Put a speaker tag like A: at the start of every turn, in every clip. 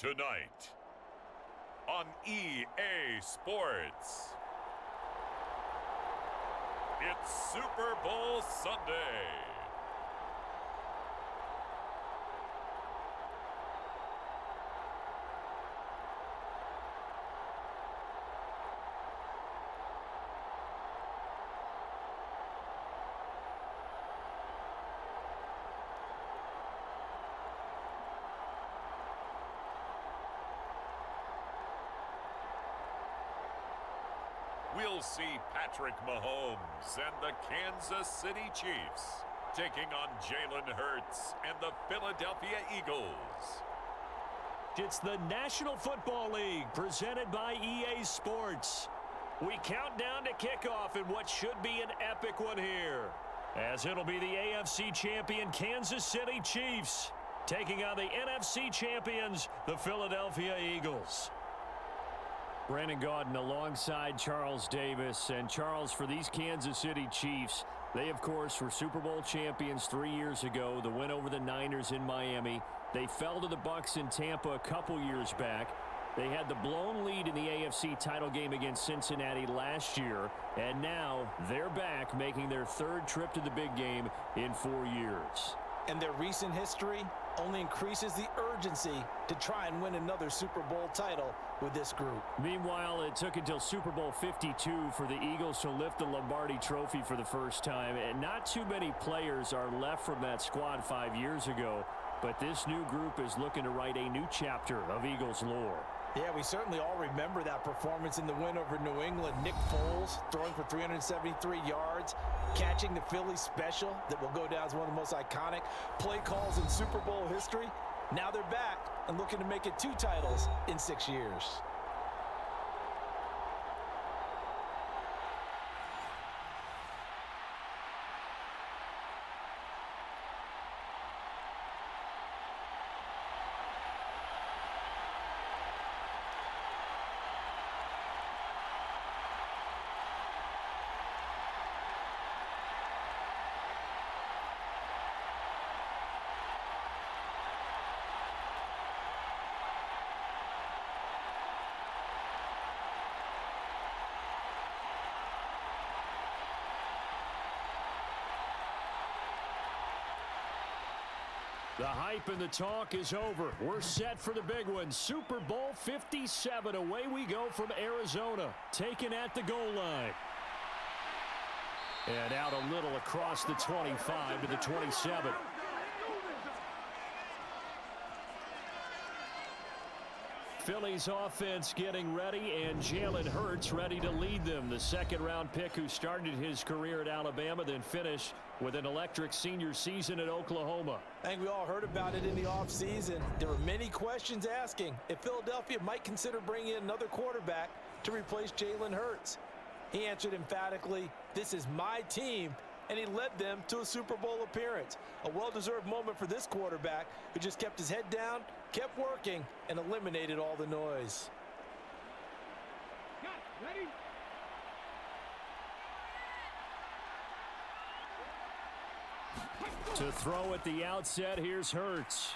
A: Tonight on EA Sports, it's Super Bowl Sunday. We'll see Patrick Mahomes and the Kansas City Chiefs taking on Jalen Hurts and the Philadelphia Eagles.
B: It's the National Football League presented by EA Sports. We count down to kickoff in what should be an epic one here, as it'll be the AFC champion Kansas City Chiefs taking on the NFC champions, the Philadelphia Eagles. Brandon Gaudin alongside Charles Davis. And Charles, for these Kansas City Chiefs, they, of course, were Super Bowl champions 3 years ago. The win over the Niners in Miami. They fell to the Bucs in Tampa a couple years back. They had the blown lead in the AFC title game against Cincinnati last year. And now they're back, making their third trip to the big game in 4 years.
C: And their recent history only increases the urgency to try and win another Super Bowl title with this group.
B: Meanwhile, it took until Super Bowl 52 for the Eagles to lift the Lombardi Trophy for the first time. And not too many players are left from that squad 5 years ago. But this new group is looking to write a new chapter of Eagles lore.
C: Yeah, we certainly all remember that performance in the win over New England. Nick Foles throwing for 373 yards, catching the Philly special that will go down as one of the most iconic play calls in Super Bowl history. Now they're back and looking to make it 2 titles in 6 years.
B: The hype and the talk is over. We're set for the big one. Super Bowl 57. Away we go from Arizona. Taken at the goal line. And out a little across the 25 to the 27. Philly's offense getting ready, and Jalen Hurts ready to lead them. The second-round pick who started his career at Alabama, then finished with an electric senior season at Oklahoma.
C: I think we all heard about it in the offseason. There were many questions asking if Philadelphia might consider bringing in another quarterback to replace Jalen Hurts. He answered emphatically, "This is my team," and he led them to a Super Bowl appearance. A well-deserved moment for this quarterback who just kept his head down, kept working, and eliminated all the noise.
D: Ready?
B: To throw at the outset, here's Hurts.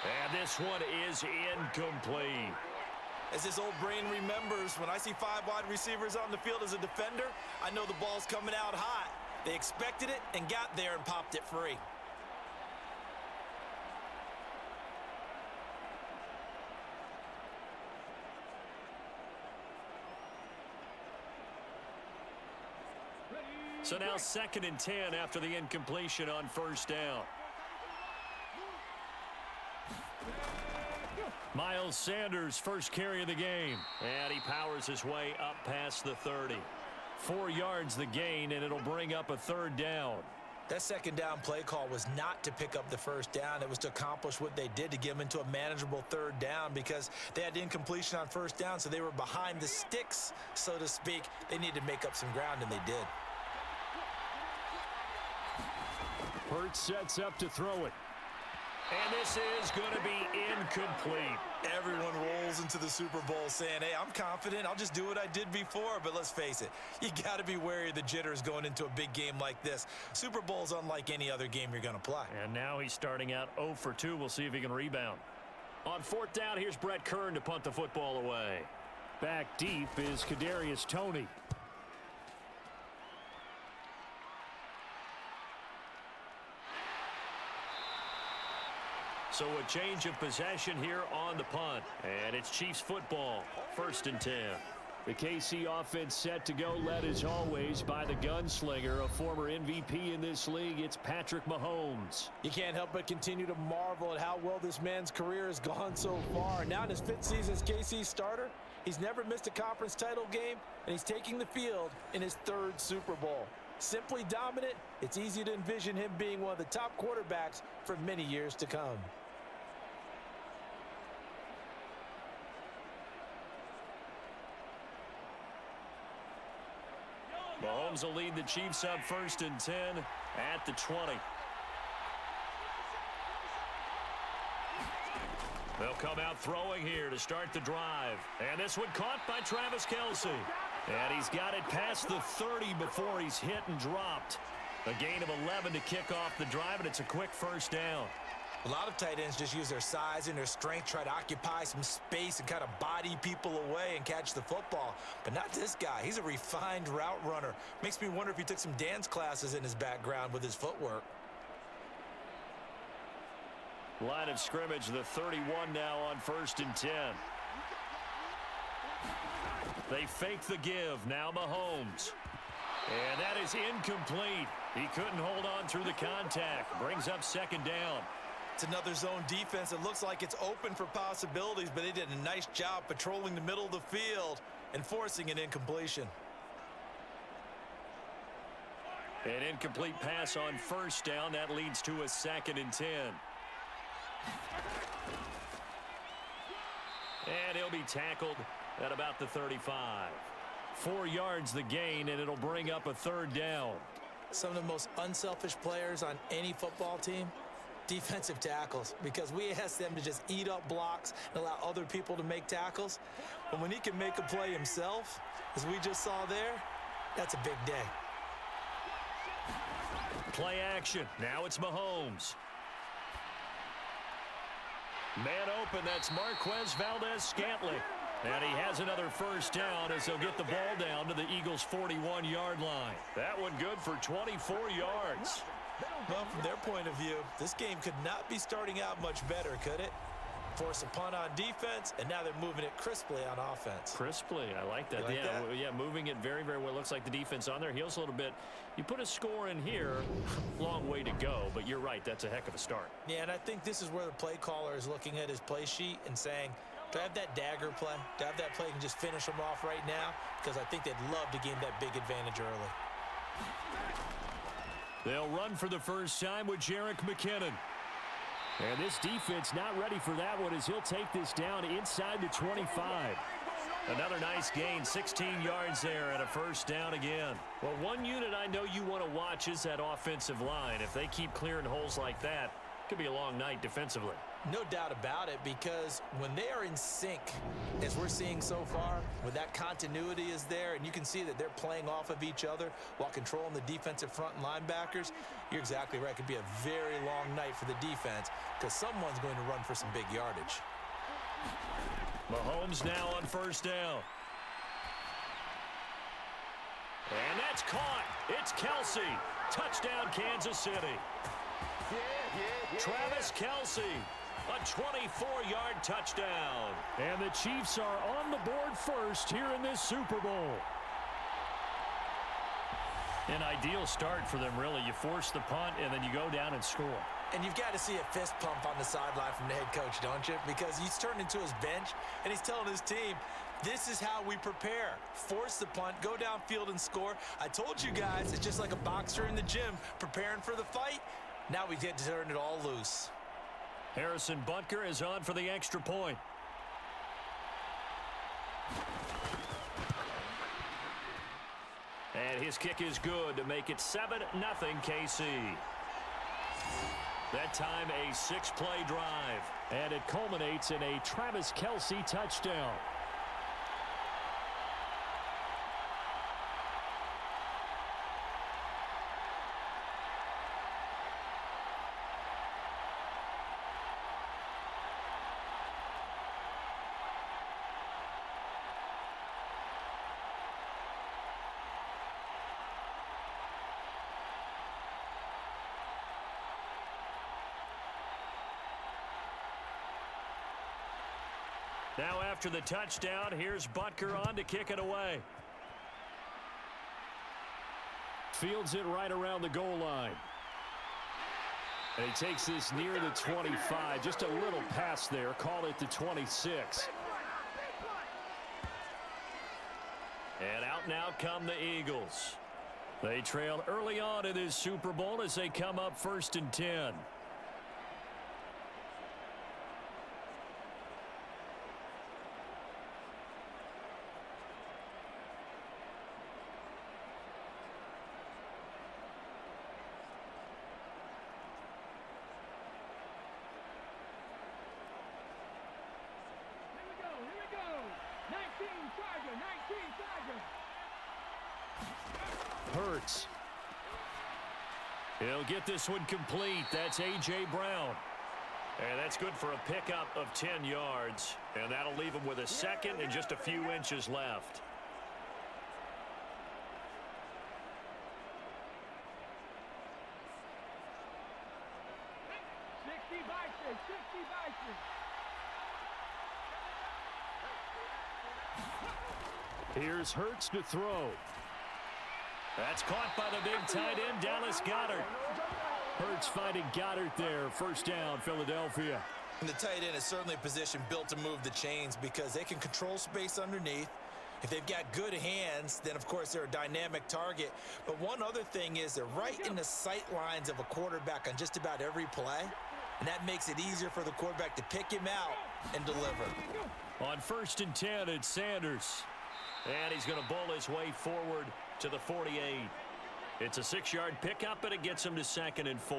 B: And this one is incomplete.
C: As this old brain remembers, when I see 5 wide receivers on the field as a defender, I know the ball's coming out hot. They expected it and got there and popped it free.
B: So now 2nd and 10 after the incompletion on first down. Miles Sanders, first carry of the game. And he powers his way up past the 30. 4 yards the gain, and it'll bring up a 3rd down.
C: That second down play call was not to pick up the first down. It was to accomplish what they did, to get them into a manageable 3rd down, because they had incompletion on first down, so they were behind the sticks, so to speak. They needed to make up some ground, and they did.
B: Hurts sets up to throw it. And this is going to be incomplete.
C: Everyone rolls into the Super Bowl saying, "Hey, I'm confident. I'll just do what I did before." But let's face it, you got to be wary of the jitters going into a big game like this. Super Bowl's unlike any other game you're going to play.
B: And now he's starting out 0 for 2. We'll see if he can rebound. On fourth down, here's Brett Kern to punt the football away. Back deep is Kadarius Toney. So a change of possession here on the punt. And it's Chiefs football, 1st and 10. The KC offense set to go, led as always by the gunslinger, a former MVP in this league. It's Patrick Mahomes.
C: You can't help but continue to marvel at how well this man's career has gone so far. Now in his 5th season as KC starter, he's never missed a conference title game, and he's taking the field in his 3rd Super Bowl. Simply dominant, it's easy to envision him being one of the top quarterbacks for many years to come.
B: Mahomes will lead the Chiefs up 1st and 10 at the 20. They'll come out throwing here to start the drive. And this one caught by Travis Kelce. And he's got it past the 30 before he's hit and dropped. A gain of 11 to kick off the drive, and it's a quick 1st down.
C: A lot of tight ends just use their size and their strength, try to occupy some space and kind of body people away and catch the football. But not this guy. He's a refined route runner. Makes me wonder if he took some dance classes in his background with his footwork.
B: Line of scrimmage, the 31 now on 1st and 10. They fake the give. Now Mahomes. And that is incomplete. He couldn't hold on through the contact. Brings up 2nd down.
C: It's another zone defense. It looks like it's open for possibilities, but they did a nice job patrolling the middle of the field and forcing an incompletion.
B: An incomplete pass on 1st down. That leads to a 2nd and 10. And he'll be tackled at about the 35. 4 yards the gain, and it'll bring up a 3rd down.
C: Some of the most unselfish players on any football team, defensive tackles, because we ask them to just eat up blocks and allow other people to make tackles. But when he can make a play himself, as we just saw there, that's a big day.
B: Play action. Now it's Mahomes. Man open, that's Marquez Valdez-Scantling. And he has another 1st down as he'll get the ball down to the Eagles' 41-yard line. That one good for 24 yards.
C: Well, from their point of view, this game could not be starting out much better, could it? Force a punt on defense, and now they're moving it crisply on offense.
B: Crisply, I like that. Yeah, moving it very, very well. Looks like the defense on their heels a little bit. You put a score in here, long way to go, but you're right, that's a heck of a start.
C: Yeah, and I think this is where the play caller is looking at his play sheet and saying, do I have that dagger play? Do I have that play and just finish them off right now? Because I think they'd love to gain that big advantage early.
B: They'll run for the first time with Jerick McKinnon. And this defense not ready for that one as he'll take this down inside the 25. Another nice gain, 16 yards there and a 1st down again. Well, one unit I know you want to watch is that offensive line. If they keep clearing holes like that, it could be a long night defensively.
C: No doubt about it, because when they are in sync, as we're seeing so far, when that continuity is there and you can see that they're playing off of each other while controlling the defensive front and linebackers, you're exactly right. It could be a very long night for the defense because someone's going to run for some big yardage.
B: Mahomes now on 1st down. And that's caught. It's Kelce. Touchdown, Kansas City. Travis Kelce. A 24-yard touchdown. And the Chiefs are on the board first here in this Super Bowl. An ideal start for them, really. You force the punt, and then you go down and score.
C: And you've got to see a fist pump on the sideline from the head coach, don't you? Because he's turned into his bench, and he's telling his team, this is how we prepare. Force the punt, go downfield and score. I told you guys, it's just like a boxer in the gym preparing for the fight. Now we get to turn it all loose.
B: Harrison Butker is on for the extra point. And his kick is good to make it 7-0 KC. That time a 6-play drive. And it culminates in a Travis Kelce touchdown. Now after the touchdown, here's Butker on to kick it away. Fields it right around the goal line. And he takes this near the 25. Just a little pass there. Call it the 26. And out now come the Eagles. They trail early on in this Super Bowl as they come up 1st and 10. Hurts. He'll get this one complete. That's A.J. Brown. And that's good for a pickup of 10 yards. And that'll leave him with a second and just a few inches left. Here's Hurts to throw. That's caught by the big tight end, Dallas Goedert. Hurts finding Goddard there. First down, Philadelphia.
C: And the tight end is certainly a position built to move the chains because they can control space underneath. If they've got good hands, then, of course, they're a dynamic target. But one other thing is they're right in the sight lines of a quarterback on just about every play. And that makes it easier for the quarterback to pick him out and deliver.
B: On 1st and 10, it's Sanders. And he's going to bowl his way forward to the 48. It's a 6-yard pickup, and it gets him to 2nd and 4.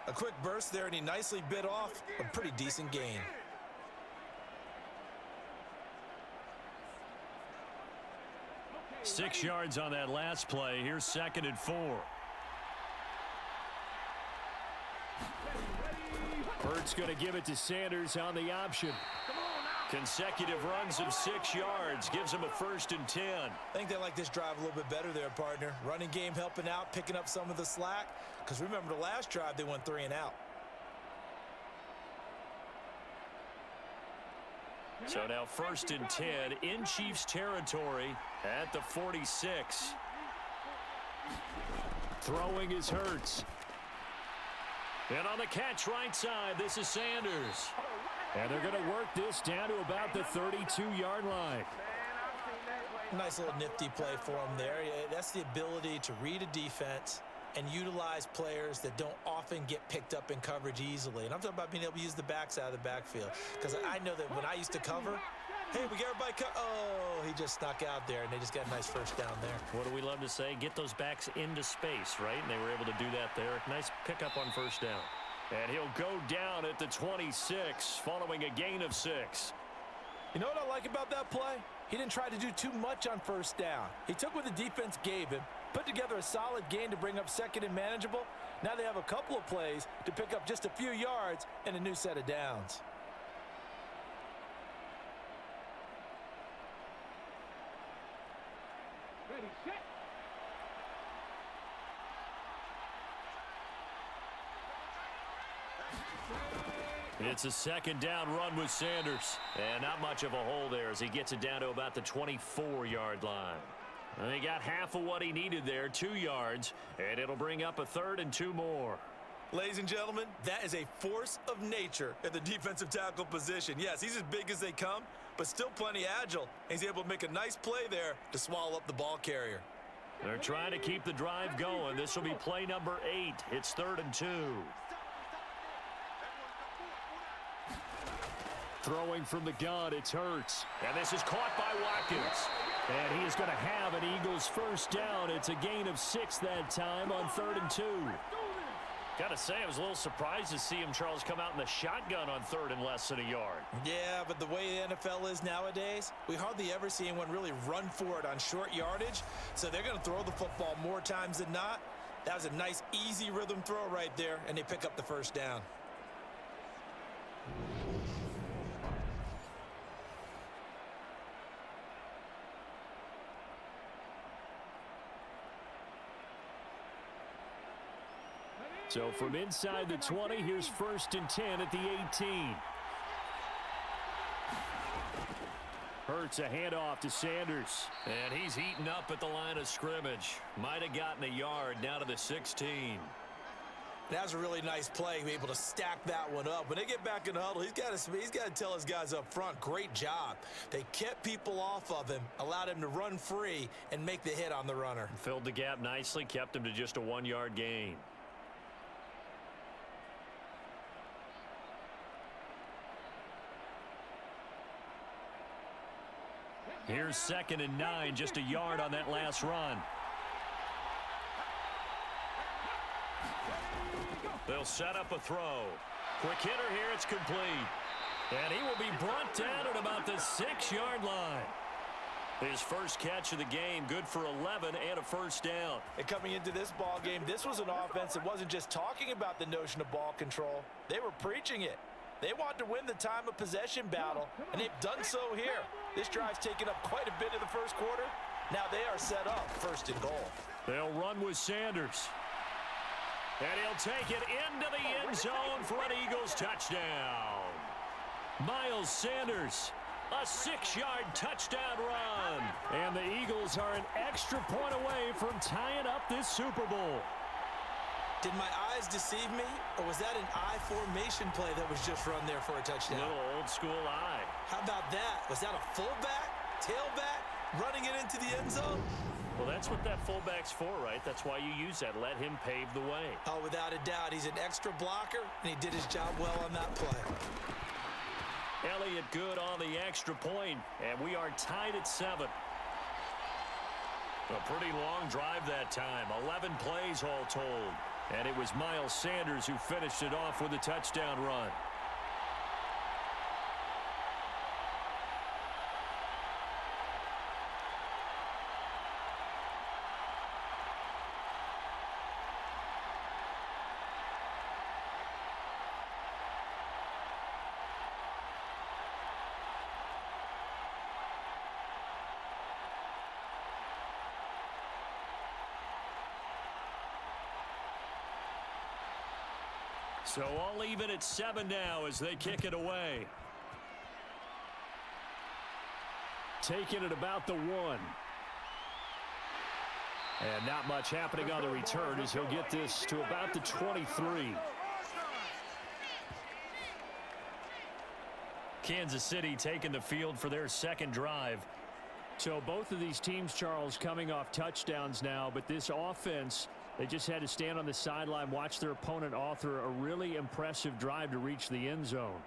C: A quick burst there, and he nicely bit off a pretty decent gain.
B: Okay, 6 yards on that last play. Here's 2nd and 4. Hurts going to give it to Sanders on the option. Consecutive runs of 6 yards gives him a 1st and 10.
C: I think they like this drive a little bit better there, partner. Running game helping out, picking up some of the slack. Because remember the last drive, they went 3 and out.
B: So now 1st and 10 in Chiefs territory at the 46. Throwing is Hurts. And on the catch right side, this is Sanders. And they're going to work this down to about the 32-yard line.
C: Nice little nifty play for him there. That's the ability to read a defense and utilize players that don't often get picked up in coverage easily. And I'm talking about being able to use the backs out of the backfield. Because I know that when I used to cover, hey, we got everybody oh, he just snuck out there, and they just got a nice first down there.
B: What do we love to say? Get those backs into space, right? And they were able to do that there. Nice pickup on first down. And he'll go down at the 26 following a gain of 6.
C: You know what I like about that play? He didn't try to do too much on first down. He took what the defense gave him, put together a solid gain to bring up 2nd and manageable. Now they have a couple of plays to pick up just a few yards and a new set of downs.
D: Ready, set.
B: It's a 2nd down run with Sanders. And not much of a hole there as he gets it down to about the 24-yard line. And he got half of what he needed there, 2 yards, and it'll bring up a 3rd and 2 more.
C: Ladies and gentlemen, that is a force of nature at the defensive tackle position. Yes, he's as big as they come, but still plenty agile. He's able to make a nice play there to swallow up the ball carrier.
B: They're trying to keep the drive going. This will be play number 8. It's 3rd and 2. Throwing from the gun, it's Hurts. And this is caught by Watkins. And he is going to have an Eagles first down. It's a gain of 6 that time on 3rd and 2. Got to say, I was a little surprised to see him, Charles, come out in the shotgun on 3rd and less than a yard.
C: Yeah, but the way the NFL is nowadays, we hardly ever see anyone really run for it on short yardage. So they're going to throw the football more times than not. That was a nice, easy rhythm throw right there, and they pick up the first down.
B: So from inside the 20, here's 1st and 10 at the 18. Hurts a handoff to Sanders. And he's heating up at the line of scrimmage. Might have gotten a yard down to the 16.
C: That was a really nice play, be able to stack that one up. When they get back in the huddle, he's got to tell his guys up front, great job. They kept people off of him, allowed him to run free and make the hit on the runner.
B: Filled the gap nicely, kept him to just a 1-yard gain. Here's 2nd and 9, just a yard on that last run. They'll set up a throw. Quick hitter here, it's complete. And he will be brought down at about the 6-yard line. His first catch of the game, good for 11 and a first down.
C: And coming into this ball game, this was an offense that wasn't just talking about the notion of ball control. They were preaching it. They wanted to win the time of possession battle, and they've done so here. This drive's taken up quite a bit in the first quarter. Now they are set up 1st and goal.
B: They'll run with Sanders. And he'll take it into the end zone for an Eagles touchdown. Miles Sanders, a 6-yard touchdown run. And the Eagles are an extra point away from tying up this Super Bowl.
C: Did my eyes deceive me, or was that an I formation play that was just run there for a touchdown?
B: A little old school eye.
C: How about that? Was that a fullback, tailback, running it into the end zone?
B: Well, that's what that fullback's for, right? That's why you use that. Let him pave the way.
C: Oh, without a doubt. He's an extra blocker, and he did his job well on that play.
B: Elliott good on the extra point, and we are tied at 7. A pretty long drive that time. 11 plays all told. And it was Miles Sanders who finished it off with a touchdown run. So all even at 7 now as they kick it away. Taking it about the 1. And not much happening on the return as he'll get this to about the 23. Kansas City taking the field for their 2nd drive. So both of these teams, Charles, coming off touchdowns now, but this offense, they just had to stand on the sideline, watch their opponent author a really impressive drive to reach the end zone.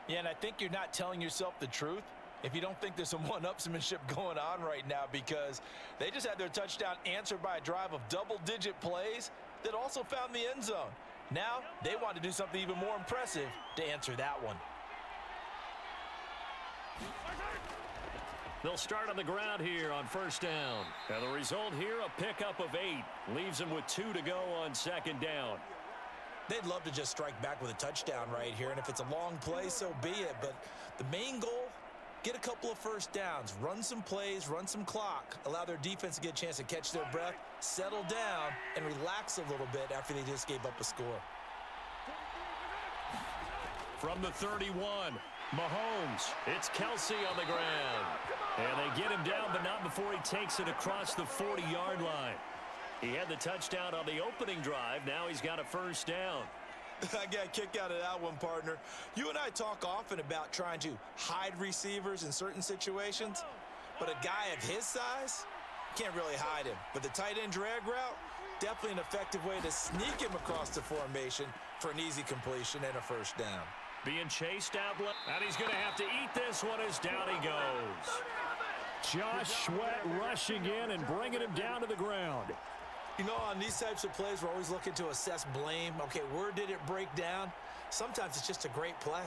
C: Yeah, and I think you're not telling yourself the truth if you don't think there's some one-upsmanship going on right now, because they just had their touchdown answered by a drive of double-digit plays that also found the end zone. Now they want to do something even more impressive to answer that one.
B: They'll start on the ground here on 1st down. And the result here, a pickup of 8. Leaves them with 2 to go on 2nd down.
C: They'd love to just strike back with a touchdown right here, and if it's a long play, so be it. But the main goal, get a couple of first downs, run some plays, run some clock, allow their defense to get a chance to catch their breath, settle down, and relax a little bit after they just gave up a score.
B: From the 31, Mahomes. It's Kelsey on the ground. And they get him down, but not before he takes it across the 40-yard line. He had the touchdown on the opening drive. Now he's got a first down.
C: I got a kick out of that one, partner. You and I talk often about trying to hide receivers in certain situations, but a guy of his size can't really hide him. But the tight end drag route, definitely an effective way to sneak him across the formation for an easy completion and a first down.
B: Being chased out, and he's going to have to eat this one as down he goes. Josh Sweat rushing in and bringing him down to the ground.
C: You know, on these types of plays, we're always looking to assess blame. Okay, where did it break down? Sometimes it's just a great play.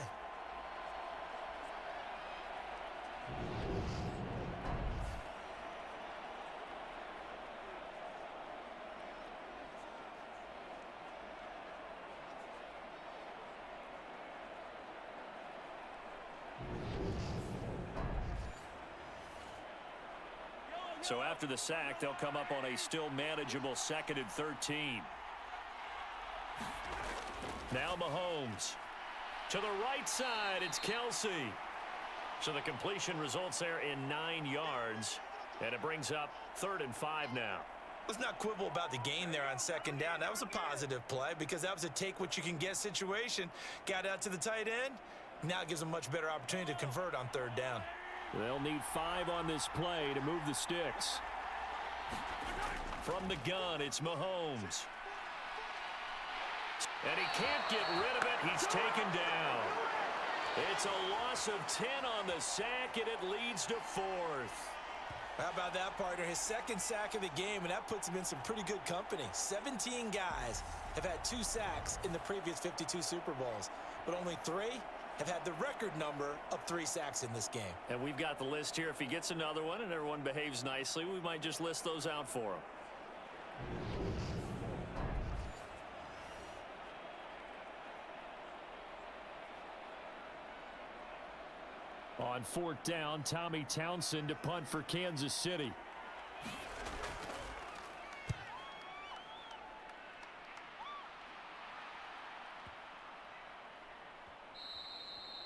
B: So after the sack, they'll come up on a still manageable 2nd and 13. Now Mahomes. To the right side, it's Kelsey. So the completion results there in 9 yards, and it brings up 3rd and 5 now.
C: Let's not quibble about the gain there on 2nd down. That was a positive play because that was a take-what-you-can-get situation. Got out to the tight end. Now it gives them a much better opportunity to convert on 3rd down.
B: They'll need 5 on this play to move the sticks. From the gun, it's Mahomes. And he can't get rid of it. He's taken down. It's a loss of 10 on the sack, and it leads to 4th.
C: How about that, partner? His 2nd sack of the game, and that puts him in some pretty good company. 17 guys have had 2 sacks in the previous 52 Super Bowls, but only 3 have had the record number of 3 sacks in this game.
B: And we've got the list here. If he gets another one and everyone behaves nicely, we might just list those out for him. On 4th down, Tommy Townsend to punt for Kansas City.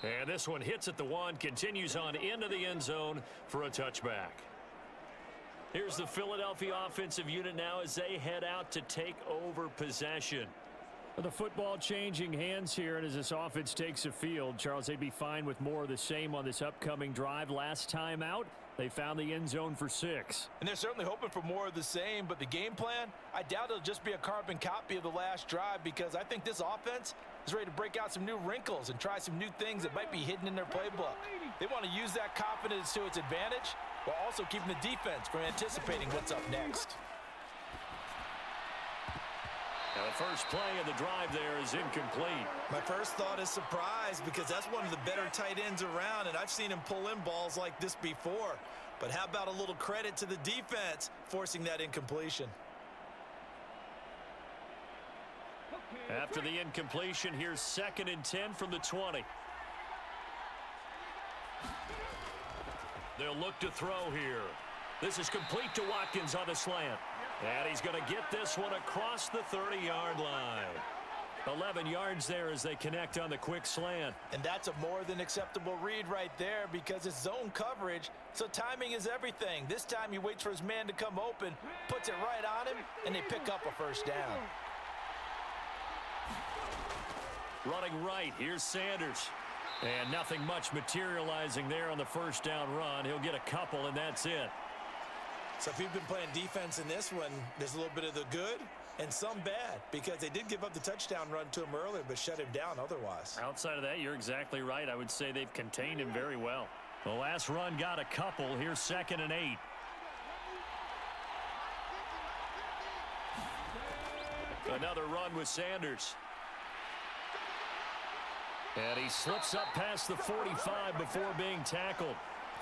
B: And this one hits at the 1, continues on into the end zone for a touchback. Here's the Philadelphia offensive unit now as they head out to take over possession. The football changing hands here, and as this offense takes the field, Charles, they'd be fine with more of the same on this upcoming drive. Last time out, they found the end zone for 6.
C: And they're certainly hoping for more of the same, but the game plan, I doubt it'll just be a carbon copy of the last drive because I think this offense is ready to break out some new wrinkles and try some new things that might be hidden in their playbook. They want to use that confidence to its advantage while also keeping the defense from anticipating what's up next.
B: Now the first play of the drive there is incomplete.
C: My first thought is surprise because that's one of the better tight ends around, and I've seen him pull in balls like this before. But how about a little credit to the defense forcing that incompletion?
B: After the incompletion, here's 2nd and 10 from the 20. They'll look to throw here. This is complete to Watkins on the slant. And he's going to get this one across the 30-yard line. 11 yards there as they connect on the quick slant.
C: And that's a more than acceptable read right there because it's zone coverage, so timing is everything. This time he waits for his man to come open, puts it right on him, and they pick up a 1st down.
B: Running right, here's Sanders. And nothing much materializing there on the 1st down run. He'll get a couple, and that's it.
C: So if you've been playing defense in this one, there's a little bit of the good and some bad because they did give up the touchdown run to him earlier but shut him down otherwise.
B: Outside of that, you're exactly right. I would say they've contained him very well. The last run got a couple. Here's 2nd and 8. Another run with Sanders. And he slips up past the 45 before being tackled.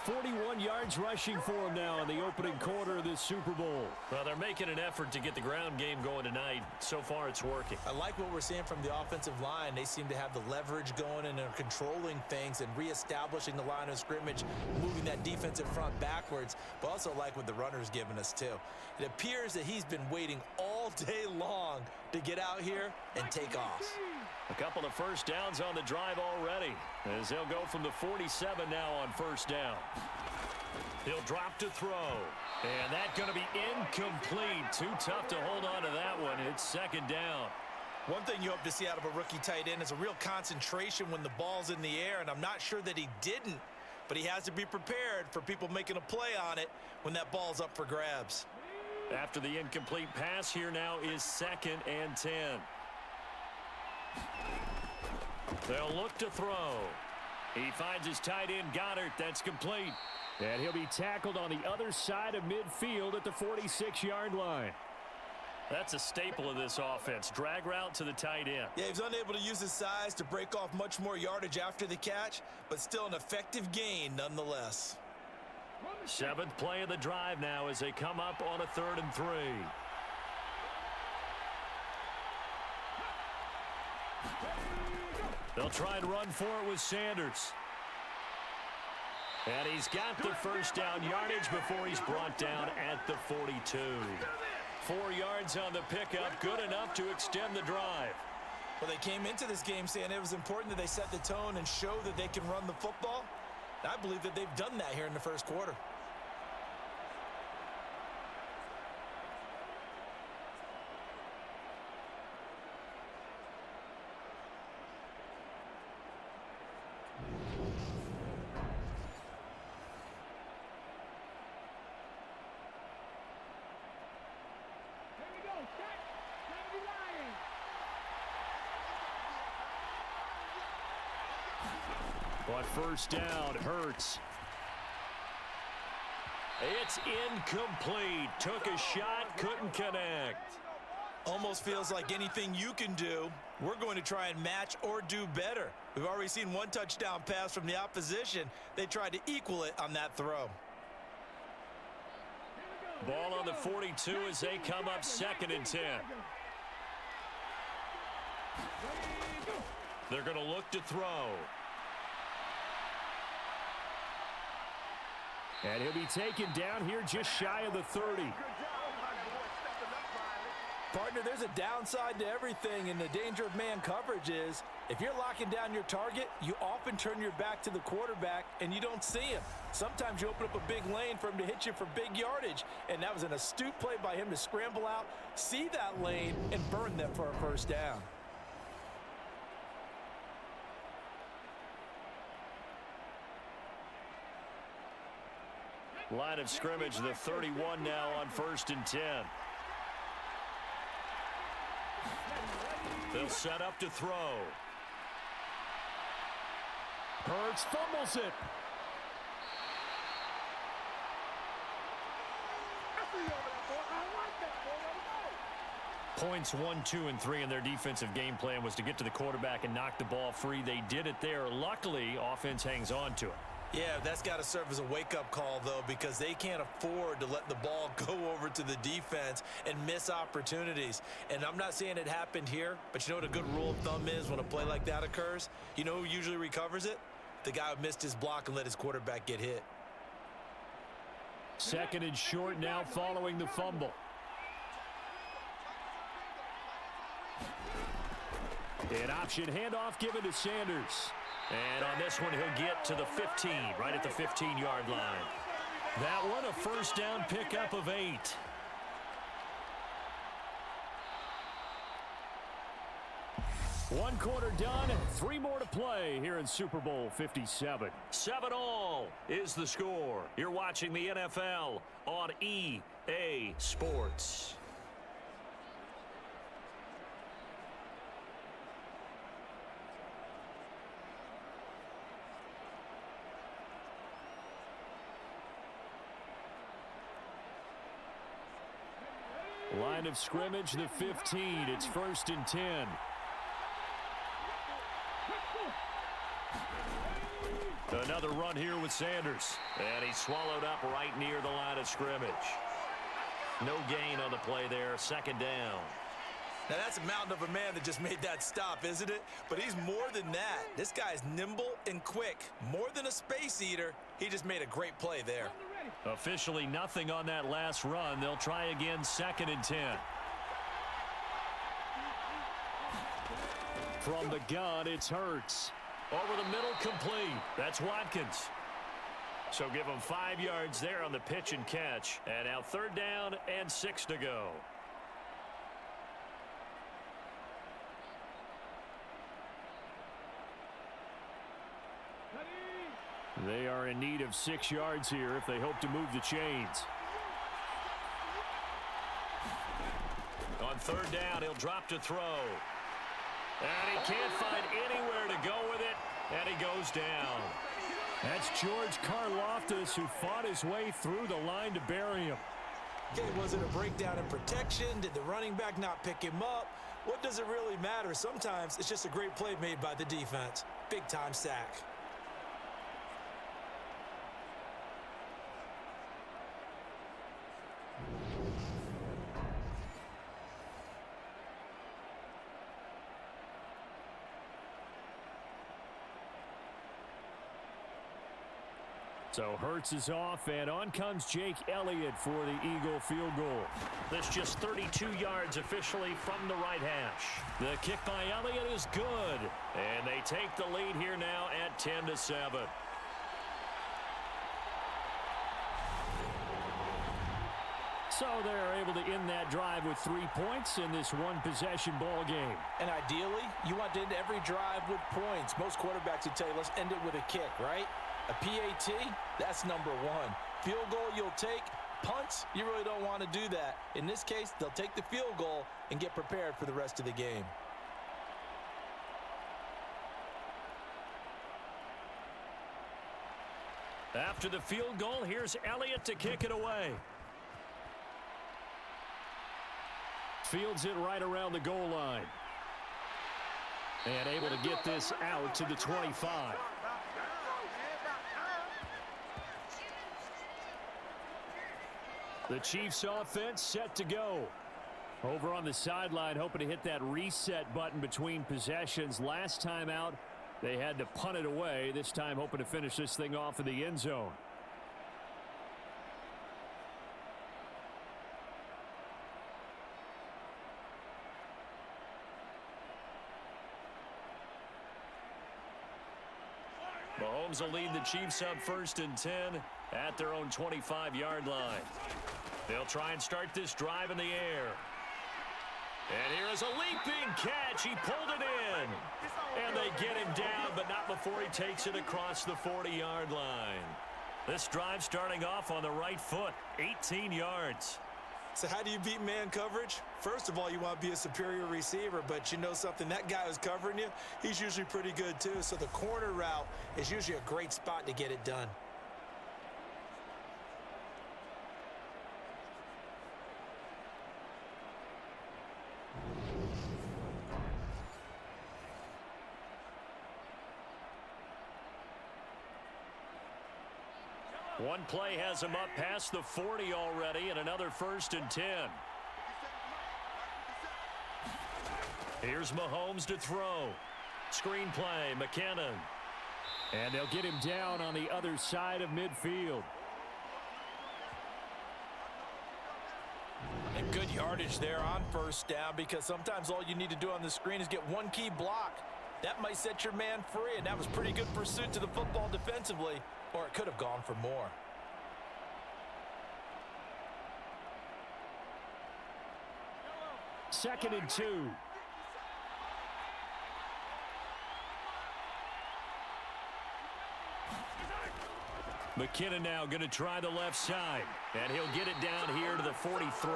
B: 41 yards rushing for him now in the opening quarter of this Super Bowl. Well, they're making an effort to get the ground game going tonight. So far, it's working.
C: I like what we're seeing from the offensive line. They seem to have the leverage going and are controlling things and reestablishing the line of scrimmage, moving that defensive front backwards, but also like what the runner's giving us, too. It appears that he's been waiting all day long to get out here and take off.
B: A couple of 1st downs on the drive already as they'll go from the 47 now on 1st down. He'll drop to throw. And that's going to be incomplete. Too tough to hold on to that one. It's 2nd down.
C: One thing you hope to see out of a rookie tight end is a real concentration when the ball's in the air, and I'm not sure that he didn't, but he has to be prepared for people making a play on it when that ball's up for grabs.
B: After the incomplete pass, here now is 2nd and 10. They'll look to throw. He finds his tight end, Goddard. That's complete. And he'll be tackled on the other side of midfield at the 46-yard line. That's a staple of this offense. Drag route to the tight end.
C: Yeah, he was unable to use his size to break off much more yardage after the catch, but still an effective gain nonetheless.
B: 7th play of the drive now as they come up on a 3rd and 3. They'll try and run for it with Sanders. And he's got the 1st down yardage before he's brought down at the 42. 4 yards on the pickup, good enough to extend the drive.
C: Well, they came into this game saying it was important that they set the tone and show that they can run the football. I believe that they've done that here in the first quarter.
B: But first down, Hurts. It's incomplete. Took a shot, couldn't connect.
C: Almost feels like anything you can do, we're going to try and match or do better. We've already seen one touchdown pass from the opposition. They tried to equal it on that throw.
B: Ball on the 42 as they come up 2nd and 10. They're going to look to throw. And he'll be taken down here just shy of the 30.
C: Partner, there's a downside to everything, and the danger of man coverage is if you're locking down your target, you often turn your back to the quarterback and you don't see him. Sometimes you open up a big lane for him to hit you for big yardage, and that was an astute play by him to scramble out, see that lane, and burn them for a first down.
B: Line of scrimmage, the 31 now on 1st and 10. They'll set up to throw. Hurts fumbles it. Points 1, 2, and 3 in their defensive game plan was to get to the quarterback and knock the ball free. They did it there. Luckily, offense hangs on to it.
C: Yeah, that's got to serve as a wake-up call, though, because they can't afford to let the ball go over to the defense and miss opportunities. And I'm not saying it happened here, but you know what a good rule of thumb is when a play like that occurs? You know who usually recovers it? The guy who missed his block and let his quarterback get hit.
B: 2nd and short now following the fumble. An option handoff given to Sanders. And on this one, he'll get to the 15, right at the 15-yard line. That one, a first down pickup of 8. One quarter done, 3 more to play here in Super Bowl 57. 7-all is the score. You're watching the NFL on EA Sports. Line of scrimmage, the 15. It's 1st and 10. Another run here with Sanders. And he's swallowed up right near the line of scrimmage. No gain on the play there. 2nd down.
C: Now, that's a mountain of a man that just made that stop, isn't it? But he's more than that. This guy's nimble and quick. More than a space eater. He just made a great play there.
B: Officially nothing on that last run. They'll try again 2nd and 10. From the gun, it's Hurts. Over the middle, complete. That's Watkins. So give him 5 yards there on the pitch and catch. And now 3rd down and 6 to go. They are in need of 6 yards here if they hope to move the chains. On 3rd down, he'll drop to throw. And he can't find anywhere to go with it, and he goes down. That's George Karlaftis, who fought his way through the line to bury him.
C: Okay, was it a breakdown in protection? Did the running back not pick him up? What does it really matter? Sometimes it's just a great play made by the defense. Big-time sack.
B: So Hurts is off, and on comes Jake Elliott for the Eagle field goal. This just 32 yards officially from the right hash. The kick by Elliott is good, and they take the lead here now at 10-7. So they're able to end that drive with 3 points in this one-possession ball game.
C: And ideally, you want to end every drive with points. Most quarterbacks would tell you, let's end it with a kick, right? A PAT, that's number one. Field goal you'll take. Punts, you really don't want to do that. In this case, they'll take the field goal and get prepared for the rest of the game.
B: After the field goal, here's Elliott to kick it away. Fields it right around the goal line. And able to get this out to the 25. The Chiefs offense set to go. Over on the sideline, hoping to hit that reset button between possessions. Last time out, they had to punt it away. This time hoping to finish this thing off in the end zone. Mahomes will lead the Chiefs up 1st and 10 at their own 25-yard line. They'll try and start this drive in the air. And here is a leaping catch. He pulled it in. And they get him down, but not before he takes it across the 40-yard line. This drive starting off on the right foot, 18 yards.
C: So how do you beat man coverage? First of all, you want to be a superior receiver, but you know something, that guy who's covering you, he's usually pretty good too. So the corner route is usually a great spot to get it done.
B: One play has him up past the 40 already, and another 1st and 10. Here's Mahomes to throw. Screen play, McKinnon. And they'll get him down on the other side of midfield.
C: And good yardage there on 1st down, because sometimes all you need to do on the screen is get one key block. That might set your man free, and that was pretty good pursuit to the football defensively. Or it could have gone for more.
B: 2nd and 2. McKinnon now going to try the left side. And he'll get it down here to the 43.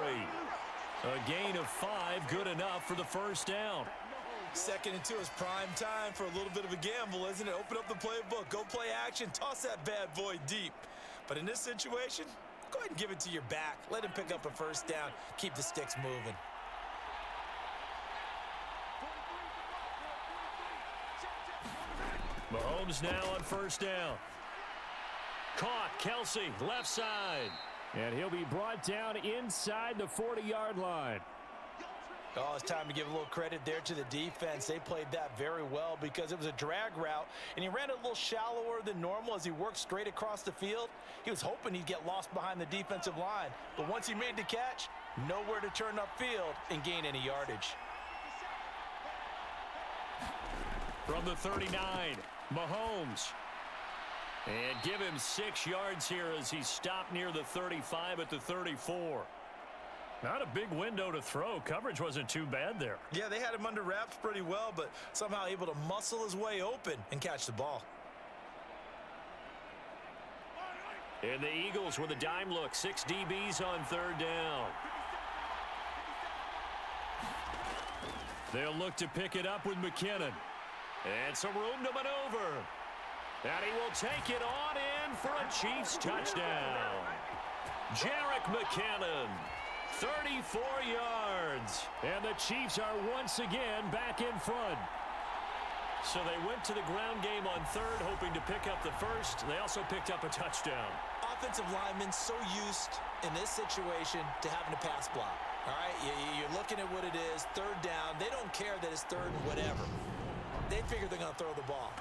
B: A gain of 5, good enough for the 1st down.
C: 2nd and 2 is prime time for a little bit of a gamble, isn't it? Open up the playbook, go play action, toss that bad boy deep. But in this situation, go ahead and give it to your back. Let him pick up a 1st down, keep the sticks moving.
B: Mahomes now on 1st down. Caught, Kelsey, left side. And he'll be brought down inside the 40-yard line.
C: Oh, it's time to give a little credit there to the defense. They played that very well because it was a drag route, and he ran it a little shallower than normal as he worked straight across the field. He was hoping he'd get lost behind the defensive line, but once he made the catch, nowhere to turn upfield and gain any yardage.
B: From the 39, Mahomes. And give him 6 yards here as he stopped near the 35 at the 34. Not a big window to throw. Coverage wasn't too bad there.
C: Yeah, they had him under wraps pretty well, but somehow able to muscle his way open and catch the ball.
B: And the Eagles with a dime look. 6 DBs on 3rd down. They'll look to pick it up with McKinnon. And some room to maneuver. And he will take it on in for a Chiefs touchdown. Jerick McKinnon. 34 yards. And the Chiefs are once again back in front. So they went to the ground game on 3rd, hoping to pick up the 1st. They also picked up a touchdown.
C: Offensive linemen so used in this situation to having to pass block. All right, you're looking at what it is, 3rd down. They don't care that it's 3rd and whatever. They figure they're going to throw the ball.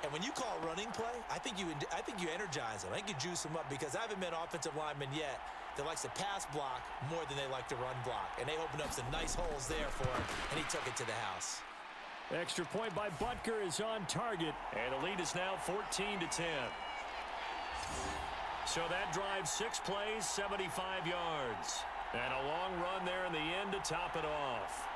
C: And when you call a running play, I think you energize them. I think you juice them up, because I haven't met offensive linemen yet that likes to pass block more than they like to run block. And they opened up some nice holes there for him, and he took it to the house.
B: Extra point by Butker is on target, and the lead is now 14-10. So that drives 6 plays, 75 yards. And a long run there in the end to top it off.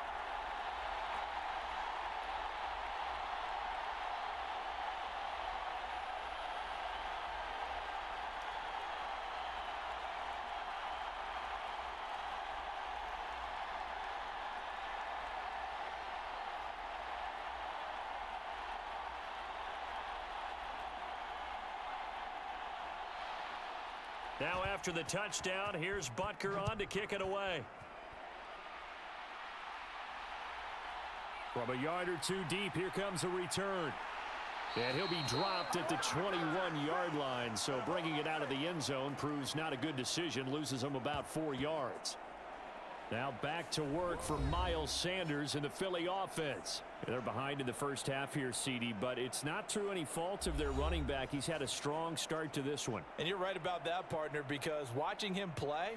B: Now after the touchdown, here's Butker on to kick it away. From a yard or two deep, here comes a return. And he'll be dropped at the 21-yard line, so bringing it out of the end zone proves not a good decision, loses him about 4 yards. Now back to work for Miles Sanders in the Philly offense. They're behind in the first half here, CD, but it's not through any fault of their running back. He's had a strong start to this one.
C: And you're right about that, partner, because watching him play,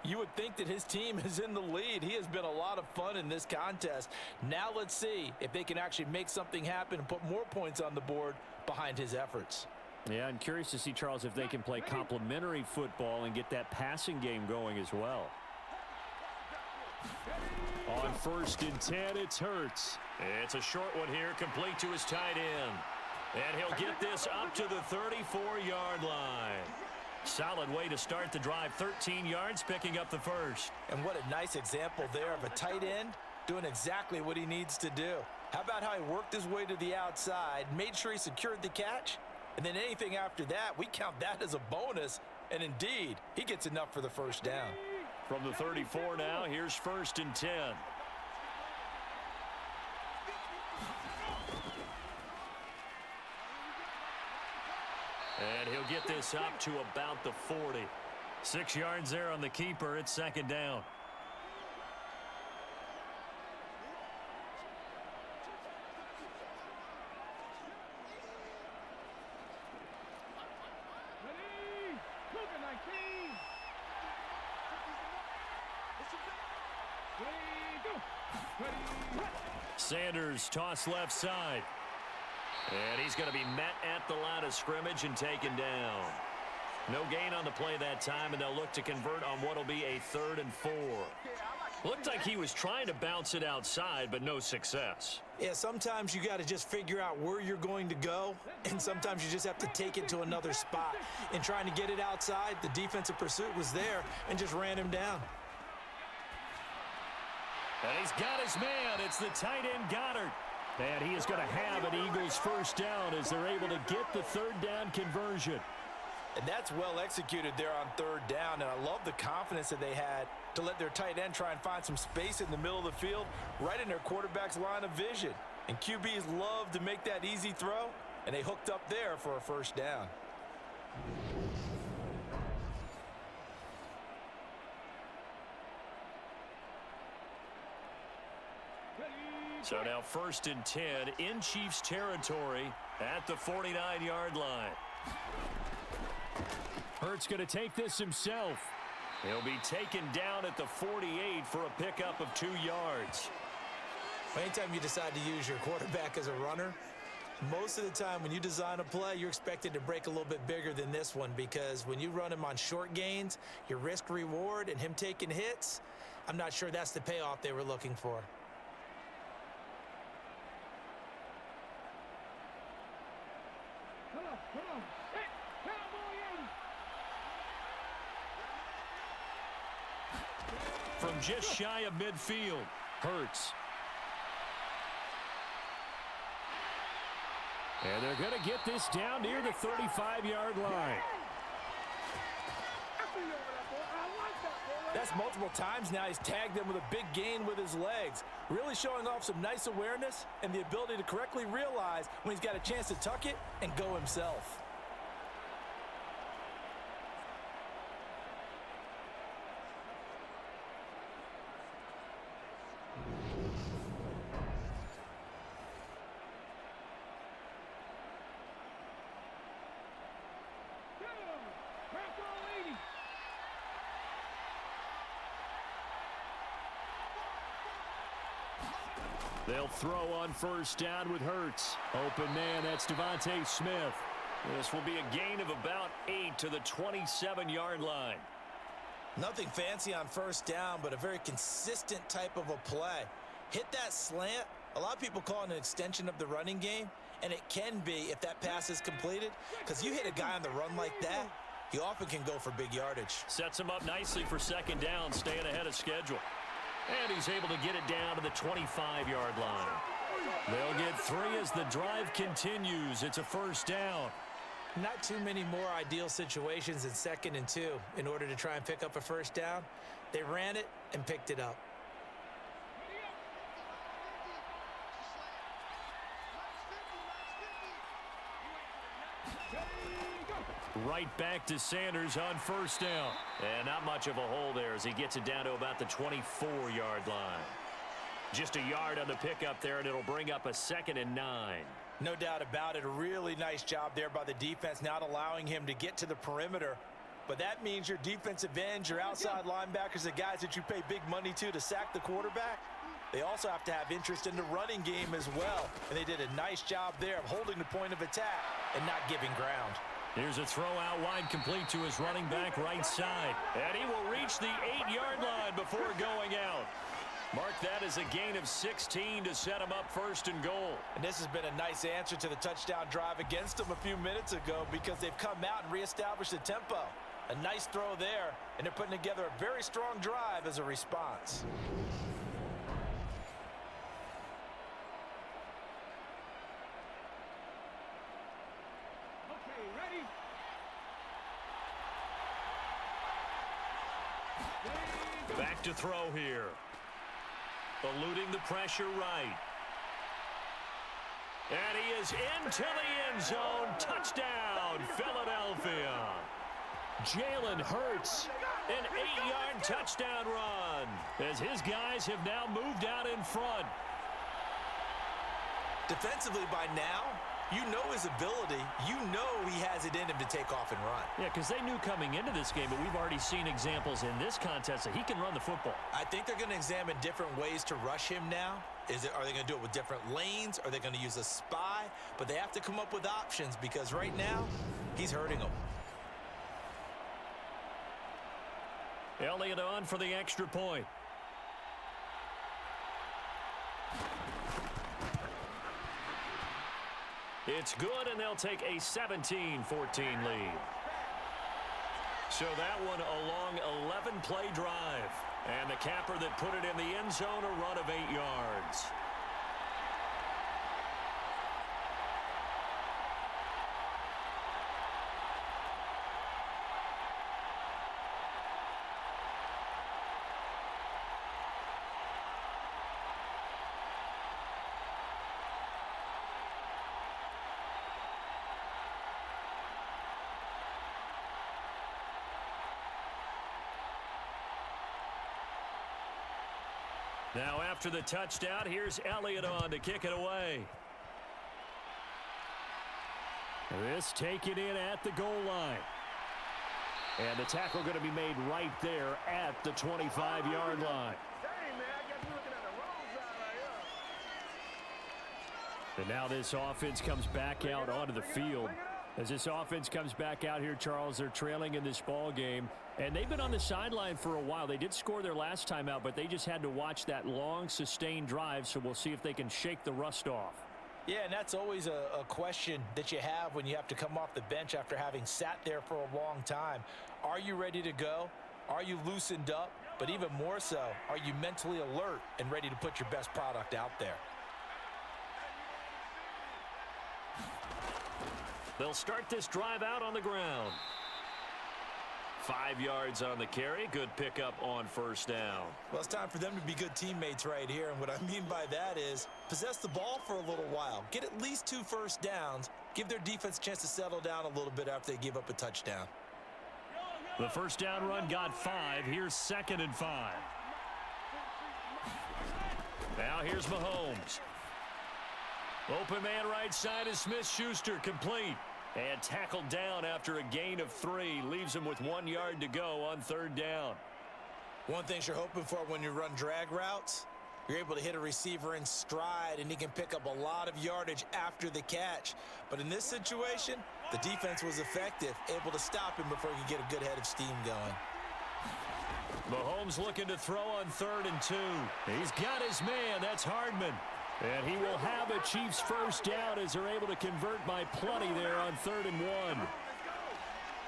C: you would think that his team is in the lead. He has been a lot of fun in this contest. Now let's see if they can actually make something happen and put more points on the board behind his efforts.
B: Yeah, I'm curious to see, Charles, if they can play complementary football and get that passing game going as well. On 1st and 10, it's Hurts. It's a short one here, complete to his tight end. And he'll get this up to the 34-yard line. Solid way to start the drive, 13 yards, picking up the first.
C: And what a nice example there of a tight end doing exactly what he needs to do. How about how he worked his way to the outside, made sure he secured the catch, and then anything after that, we count that as a bonus. And indeed, he gets enough for the first down.
B: From the 34 now, here's 1st and 10. And he'll get this up to about the 40. 6 yards there on the keeper. It's 2nd down. Sanders toss left side. And he's going to be met at the line of scrimmage and taken down. No gain on the play that time, and they'll look to convert on what will be a 3rd and 4. Looked like he was trying to bounce it outside, but no success.
C: Yeah, sometimes you got to just figure out where you're going to go, and sometimes you just have to take it to another spot. In trying to get it outside, the defensive pursuit was there and just ran him down.
B: And he's got his man. It's the tight end Goddard. And he is going to have an Eagles first down as they're able to get the 3rd down conversion.
C: And that's well executed there on 3rd down. And I love the confidence that they had to let their tight end try and find some space in the middle of the field, right in their quarterback's line of vision. And QBs love to make that easy throw, and they hooked up there for a first down.
B: So now 1st and 10 in Chiefs territory at the 49-yard line. Hurts going to take this himself. He'll be taken down at the 48 for a pickup of 2 yards.
C: Anytime you decide to use your quarterback as a runner, most of the time when you design a play, you're expected to break a little bit bigger than this one, because when you run him on short gains, your risk reward and him taking hits, I'm not sure that's the payoff they were looking for.
B: From just shy of midfield, Hurts. And they're going to get this down near the 35-yard line.
C: That's multiple times now he's tagged them with a big gain with his legs. Really showing off some nice awareness and the ability to correctly realize when he's got a chance to tuck it and go himself.
B: They'll throw on first down with Hurts. Open man, that's Devontae Smith. This will be a gain of about 8 to the 27-yard line.
C: Nothing fancy on first down, but a very consistent type of a play. Hit that slant. A lot of people call it an extension of the running game, and it can be if that pass is completed, because you hit a guy on the run like that, he often can go for big yardage.
B: Sets him up nicely for second down, staying ahead of schedule. And he's able to get it down to the 25-yard line. They'll get 3 as the drive continues. It's a first down.
C: Not too many more ideal situations in 2nd and 2 in order to try and pick up a first down. They ran it and picked it up.
B: Right back to Sanders on first down. And not much of a hole there as he gets it down to about the 24-yard line. Just a yard on the pickup there, and it'll bring up a 2nd and 9.
C: No doubt about it. A really nice job there by the defense, not allowing him to get to the perimeter. But that means your defensive ends, your outside linebackers, the guys that you pay big money to sack the quarterback, they also have to have interest in the running game as well. And they did a nice job there of holding the point of attack and not giving ground.
B: Here's a throw out wide, complete to his running back right side. And he will reach the 8-yard line before going out. Mark that as a gain of 16 to set him up 1st and goal.
C: And this has been a nice answer to the touchdown drive against them a few minutes ago, because they've come out and reestablished the tempo. A nice throw there, and they're putting together a very strong drive as a response.
B: Back to throw here. Eluding the pressure right. And he is into the end zone. Touchdown, Philadelphia. Jalen Hurts, an 8-yard touchdown run, as his guys have now moved out in front.
C: Defensively by now, you know his ability. You know he has it in him to take off and run.
B: Yeah, because they knew coming into this game, but we've already seen examples in this contest that he can run the football.
C: I think they're going to examine different ways to rush him now. Are they going to do it with different lanes? Are they going to use a spy? But they have to come up with options, because right now, he's hurting them.
B: Elliott on for the extra point. It's good, and they'll take a 17-14 lead. So that one a long 11-play drive. And the capper that put it in the end zone, a run of 8 yards. Now after the touchdown, here's Elliott on to kick it away. This taken in at the goal line. And the tackle going to be made right there at the 25-yard line. And now this offense comes back out onto the field. As this offense comes back out here, Charles, they're trailing in this ball game. And they've been on the sideline for a while. They did score their last time out, but they just had to watch that long, sustained drive. So we'll see if they can shake the rust off.
C: Yeah, and that's always a question that you have when you have to come off the bench after having sat there for a long time. Are you ready to go? Are you loosened up? But even more so, are you mentally alert and ready to put your best product out there?
B: They'll start this drive out on the ground. 5 yards on the carry. Good pickup on first down.
C: Well, it's time for them to be good teammates right here. And what I mean by that is possess the ball for a little while. Get at least 2 first downs. Give their defense a chance to settle down a little bit after they give up a touchdown.
B: The first down run got 5. Here's 2nd and 5. Now here's Mahomes. Open man right side is Smith-Schuster, complete. And tackled down after a gain of 3. Leaves him with 1 yard to go on 3rd down.
C: One thing you're hoping for when you run drag routes, you're able to hit a receiver in stride, and he can pick up a lot of yardage after the catch. But in this situation, the defense was effective, able to stop him before he could get a good head of steam going.
B: Mahomes looking to throw on 3rd and 2. He's got his man. That's Hardman. And he will have a Chiefs first down as they're able to convert by plenty there on 3rd and 1.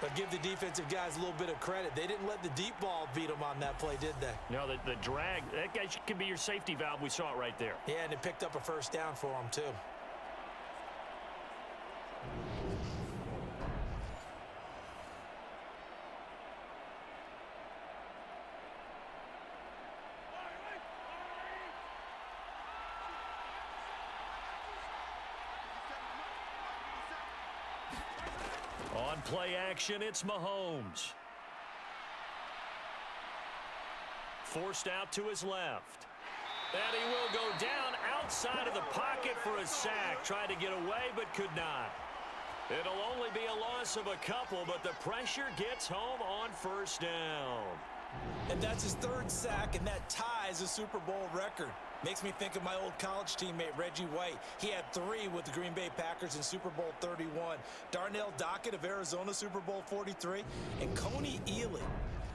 C: But give the defensive guys a little bit of credit. They didn't let the deep ball beat them on that play, did they?
B: No, the drag, that guy can be your safety valve. We saw it right there.
C: Yeah, and it picked up a first down for them, too.
B: On play action, it's Mahomes. Forced out to his left. And he will go down outside of the pocket for a sack. Tried to get away, but could not. It'll only be a loss of a couple, but the pressure gets home on first down.
C: And that's his 3rd sack, and that ties a Super Bowl record. Makes me think of my old college teammate, Reggie White. He had 3 with the Green Bay Packers in Super Bowl 31. Darnell Dockett of Arizona, Super Bowl 43. And Coney Ealy,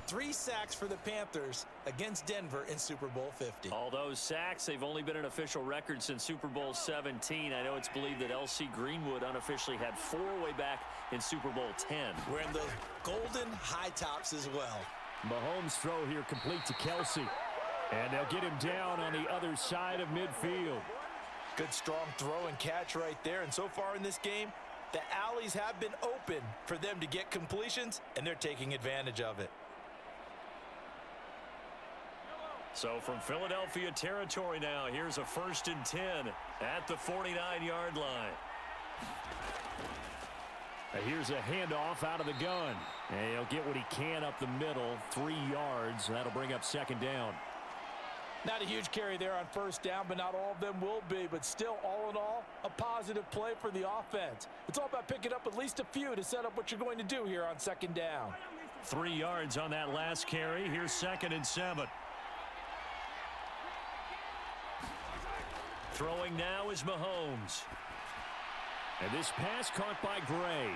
C: 3 sacks for the Panthers against Denver in Super Bowl 50.
B: All those sacks, they've only been an official record since Super Bowl 17. I know it's believed that L.C. Greenwood unofficially had 4 way back in Super Bowl 10.
C: Wearing the golden high tops as well.
B: Mahomes' throw here complete to Kelsey. And they'll get him down on the other side of midfield.
C: Good strong throw and catch right there. And so far in this game, the alleys have been open for them to get completions, and they're taking advantage of it.
B: So from Philadelphia territory now, here's a 1st and 10 at the 49-yard line. Here's a handoff out of the gun. And he'll get what he can up the middle, 3 yards. That'll bring up 2nd down.
C: Not a huge carry there on first down, but not all of them will be. But still, all in all, a positive play for the offense. It's all about picking up at least a few to set up what you're going to do here on 2nd down.
B: 3 yards on that last carry. Here's 2nd and 7. Throwing now is Mahomes. And this pass caught by Gray.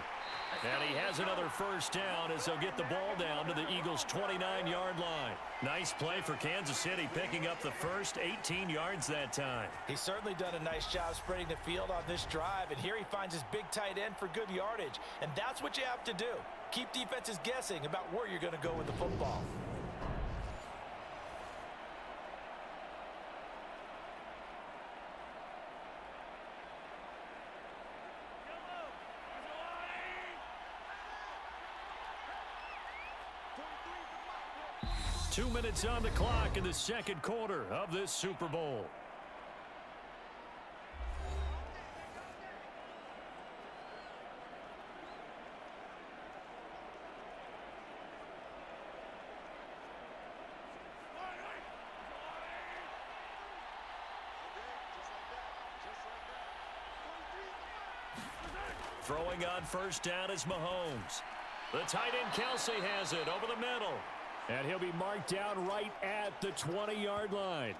B: And he has another first down as they'll get the ball down to the Eagles' 29-yard line. Nice play for Kansas City, picking up the first 18 yards that time.
C: He's certainly done a nice job spreading the field on this drive, and here he finds his big tight end for good yardage. And that's what you have to do. Keep defenses guessing about where you're going to go with the football.
B: Two minutes on the clock in the 2nd quarter of this Super Bowl. Throwing on first down is Mahomes. The tight end Kelsey has it over the middle. And he'll be marked down right at the 20-yard line.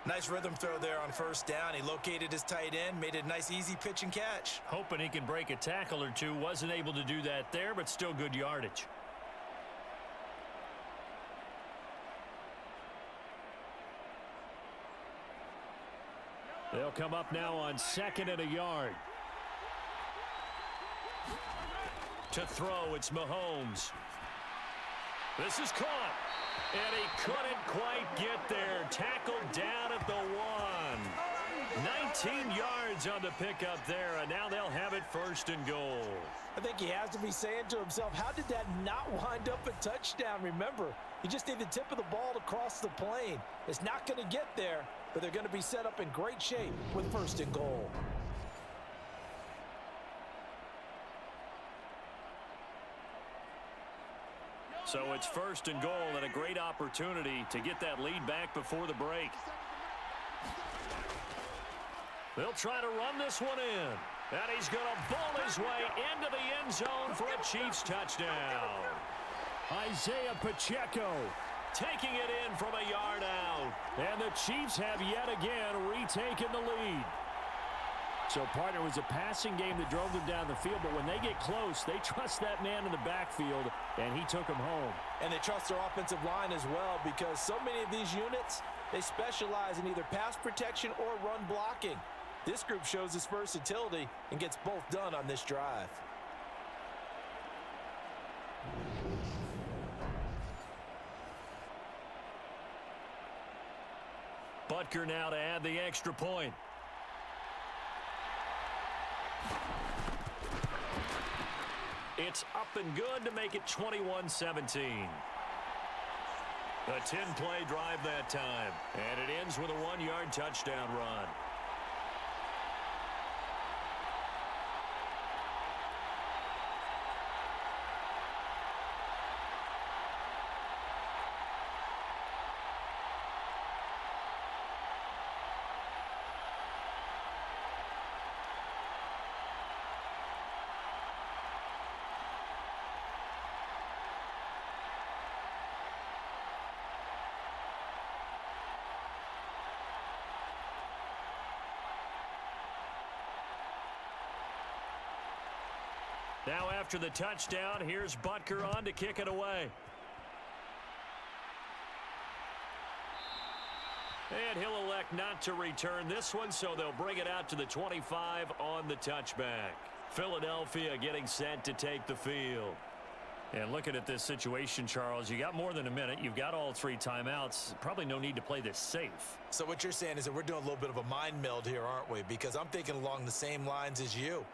C: Nice rhythm throw there on first down. He located his tight end, made it a nice easy pitch and catch.
B: Hoping he can break a tackle or two. Wasn't able to do that there, but still good yardage. They'll come up now on 2nd and a yard. To throw, it's Mahomes. This is caught, and he couldn't quite get there. Tackled down at the 1. 19 yards on the pickup there, and now they'll have it 1st and goal.
C: I think he has to be saying to himself, how did that not wind up a touchdown? Remember, you just need the tip of the ball to cross the plane. It's not going to get there, but they're going to be set up in great shape with 1st and goal.
B: So it's 1st and goal and a great opportunity to get that lead back before the break. They'll try to run this one in. And he's going to bowl his way into the end zone for a Chiefs touchdown. Isaiah Pacheco taking it in from a yard out. And the Chiefs have yet again retaken the lead. So, partner, it was a passing game that drove them down the field, but when they get close, they trust that man in the backfield, and he took them home.
C: And they trust their offensive line as well, because so many of these units, they specialize in either pass protection or run blocking. This group shows its versatility and gets both done on this drive.
B: Butker now to add the extra point. It's up and good to make it 21-17. A 10-play drive that time. And it ends with a 1-yard touchdown run. Now after the touchdown, here's Butker on to kick it away. And he'll elect not to return this one, so they'll bring it out to the 25 on the touchback. Philadelphia getting set to take the field. And looking at this situation, Charles, you got more than a minute. You've got all 3 timeouts. Probably no need to play this safe.
C: So what you're saying is that we're doing a little bit of a mind meld here, aren't we? Because I'm thinking along the same lines as you.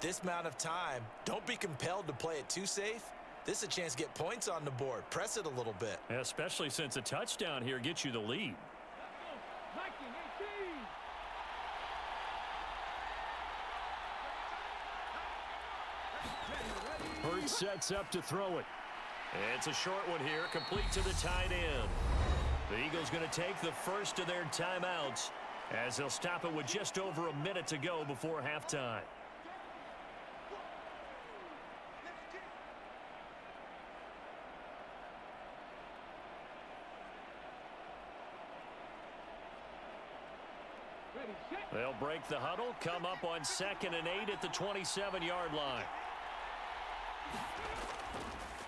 C: This amount of time, don't be compelled to play it too safe. This is a chance to get points on the board. Press it a little bit.
B: Yeah, especially since a touchdown here gets you the lead. Hurts sets up to throw it. It's a short one here, complete to the tight end. The Eagles going to take the first of their timeouts as they'll stop it with just over a minute to go before halftime. They'll break the huddle, come up on 2nd and 8 at the 27-yard line.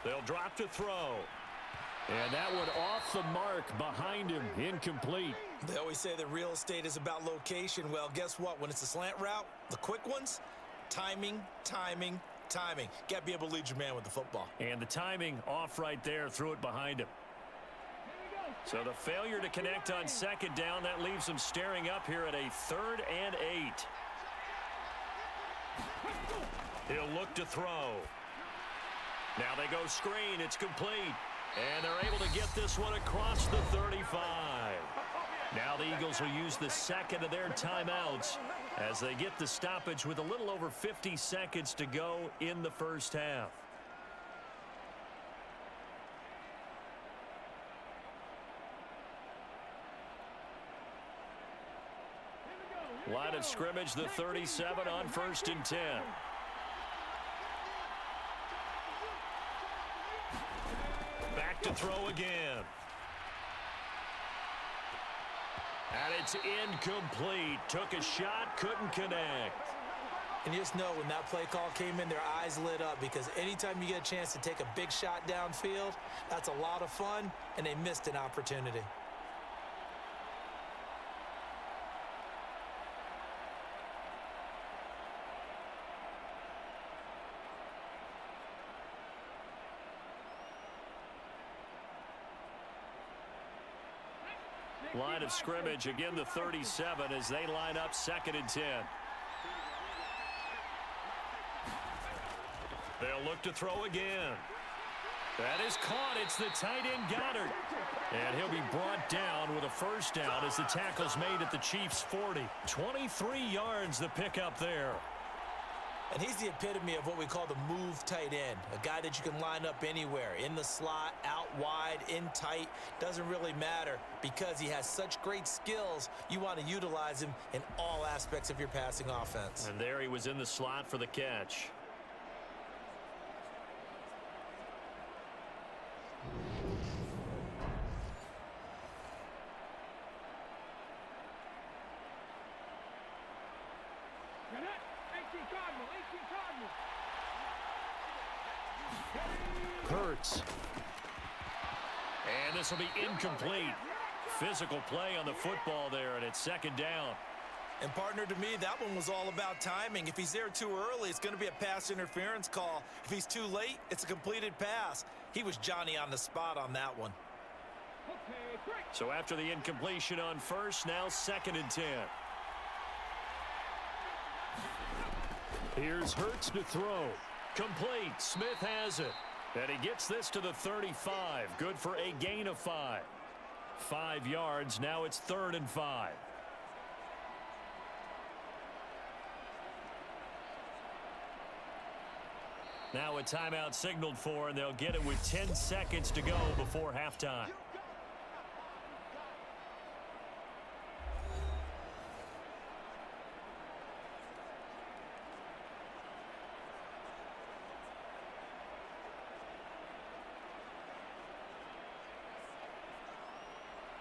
B: They'll drop to throw. And that one off the mark behind him, incomplete.
C: They always say that real estate is about location. Well, guess what? When it's a slant route, the quick ones, timing, timing, timing. Got to be able to lead your man with the football.
B: And the timing off right there, threw it behind him. So the failure to connect on 2nd down, that leaves them staring up here at a 3rd and 8. He'll look to throw. Now they go screen. It's complete. And they're able to get this one across the 35. Now the Eagles will use the 2nd of their timeouts as they get the stoppage with a little over 50 seconds to go in the first half. Line of scrimmage, the 37 on 1st and 10. Back to throw again. And it's incomplete. Took a shot, couldn't connect.
C: And you just know when that play call came in, their eyes lit up, because anytime you get a chance to take a big shot downfield, that's a lot of fun, and they missed an opportunity.
B: Line of scrimmage, again the 37 as they line up 2nd and 10. They'll look to throw again. That is caught. It's the tight end Goddard. And he'll be brought down with a first down as the tackle's made at the Chiefs' 40. 23 yards the pickup there.
C: And he's the epitome of what we call the move tight end. A guy that you can line up anywhere, in the slot, out wide, in tight. Doesn't really matter because he has such great skills. You want to utilize him in all aspects of your passing offense.
B: And there he was in the slot for the catch. Hurts. And this will be incomplete. Physical play on the football there, and it's second down.
C: And partner, to me, that one was all about timing. If he's there too early, it's going to be a pass interference call. If he's too late, it's a completed pass. He was Johnny on the spot on that one.
B: So after the incompletion on first, now 2nd and 10. Here's Hurts to throw. Complete. Smith has it. And he gets this to the 35. Good for a gain of 5. 5 yards. Now it's 3rd and 5. Now a timeout signaled for, and they'll get it with 10 seconds to go before halftime.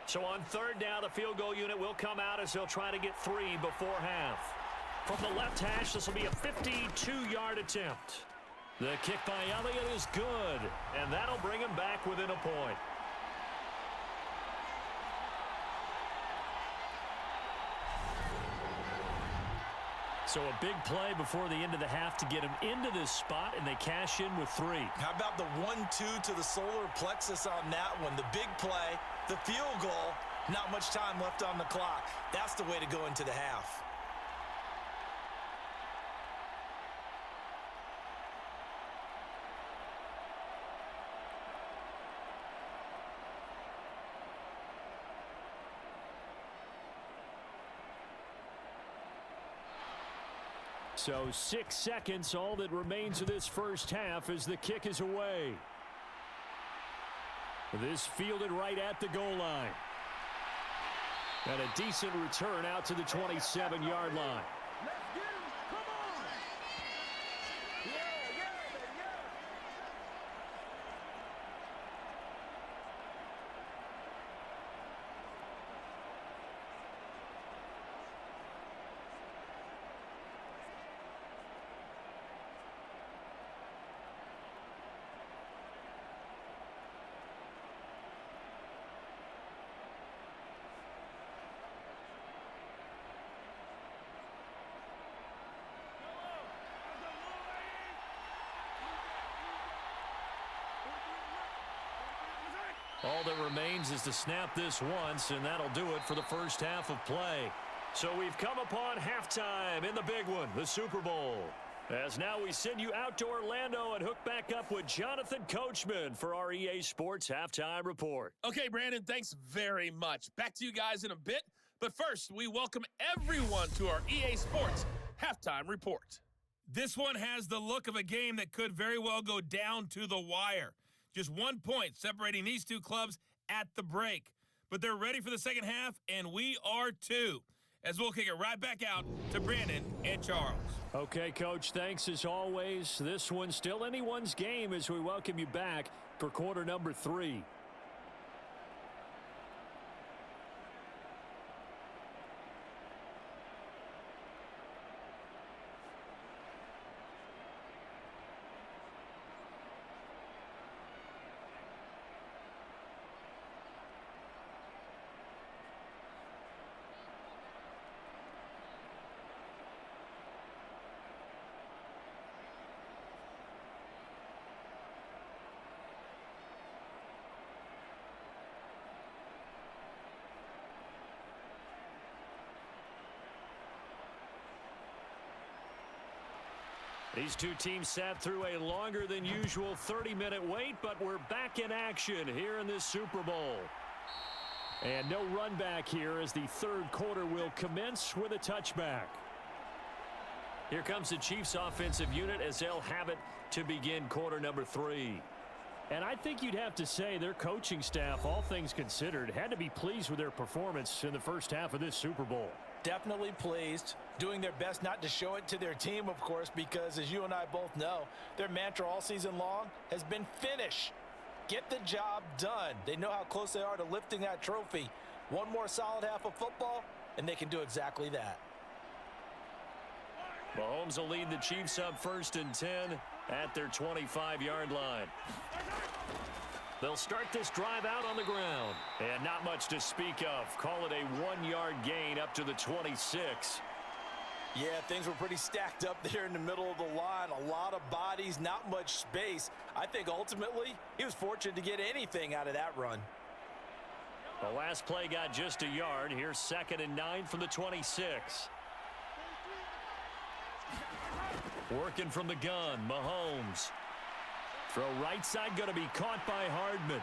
B: So on 3rd down, the field goal unit will come out as they'll try to get 3 before half. From the left hash, this will be a 52-yard attempt. The kick by Elliott is good, and that'll bring him back within a point. So a big play before the end of the half to get him into this spot, and they cash in with 3.
C: How about the 1-2 to the solar plexus on that one? The big play, the field goal, not much time left on the clock. That's the way to go into the half.
B: So 6 seconds, all that remains of this first half as the kick is away. This fielded right at the goal line. And a decent return out to the 27-yard line. All that remains is to snap this once, and that'll do it for the first half of play. So we've come upon halftime in the big one, the Super Bowl. As now we send you out to Orlando and hook back up with Jonathan Coachman for our EA Sports Halftime Report.
D: Okay, Brandon, thanks very much. Back to you guys in a bit. But first, we welcome everyone to our EA Sports Halftime Report. This one has the look of a game that could very well go down to the wire. Just 1 point separating these two clubs at the break. But they're ready for the second half, and we are too. As we'll kick it right back out to Brandon and Charles.
B: Okay, Coach, thanks as always. This one's still anyone's game as we welcome you back for quarter number 3. These two teams sat through a longer than usual 30-minute wait, but we're back in action here in this Super Bowl. And no run back here as the third quarter will commence with a touchback. Here comes the Chiefs offensive unit as they'll have it to begin quarter number 3. And I think you'd have to say their coaching staff, all things considered, had to be pleased with their performance in the first half of this Super Bowl.
C: Definitely pleased, doing their best not to show it to their team, of course, because as you and I both know, their mantra all season long has been finish. Get the job done. They know how close they are to lifting that trophy. One more solid half of football, and they can do exactly that.
B: Mahomes will lead the Chiefs up 1st and 10 at their 25-yard line. They'll start this drive out on the ground. And not much to speak of. Call it a 1-yard gain up to the 26.
C: Yeah, things were pretty stacked up there in the middle of the line. A lot of bodies, not much space. I think ultimately he was fortunate to get anything out of that run.
B: The last play got just a yard. Here's 2nd and 9 from the 26. Working from the gun, Mahomes. Throw right side going to be caught by Hardman.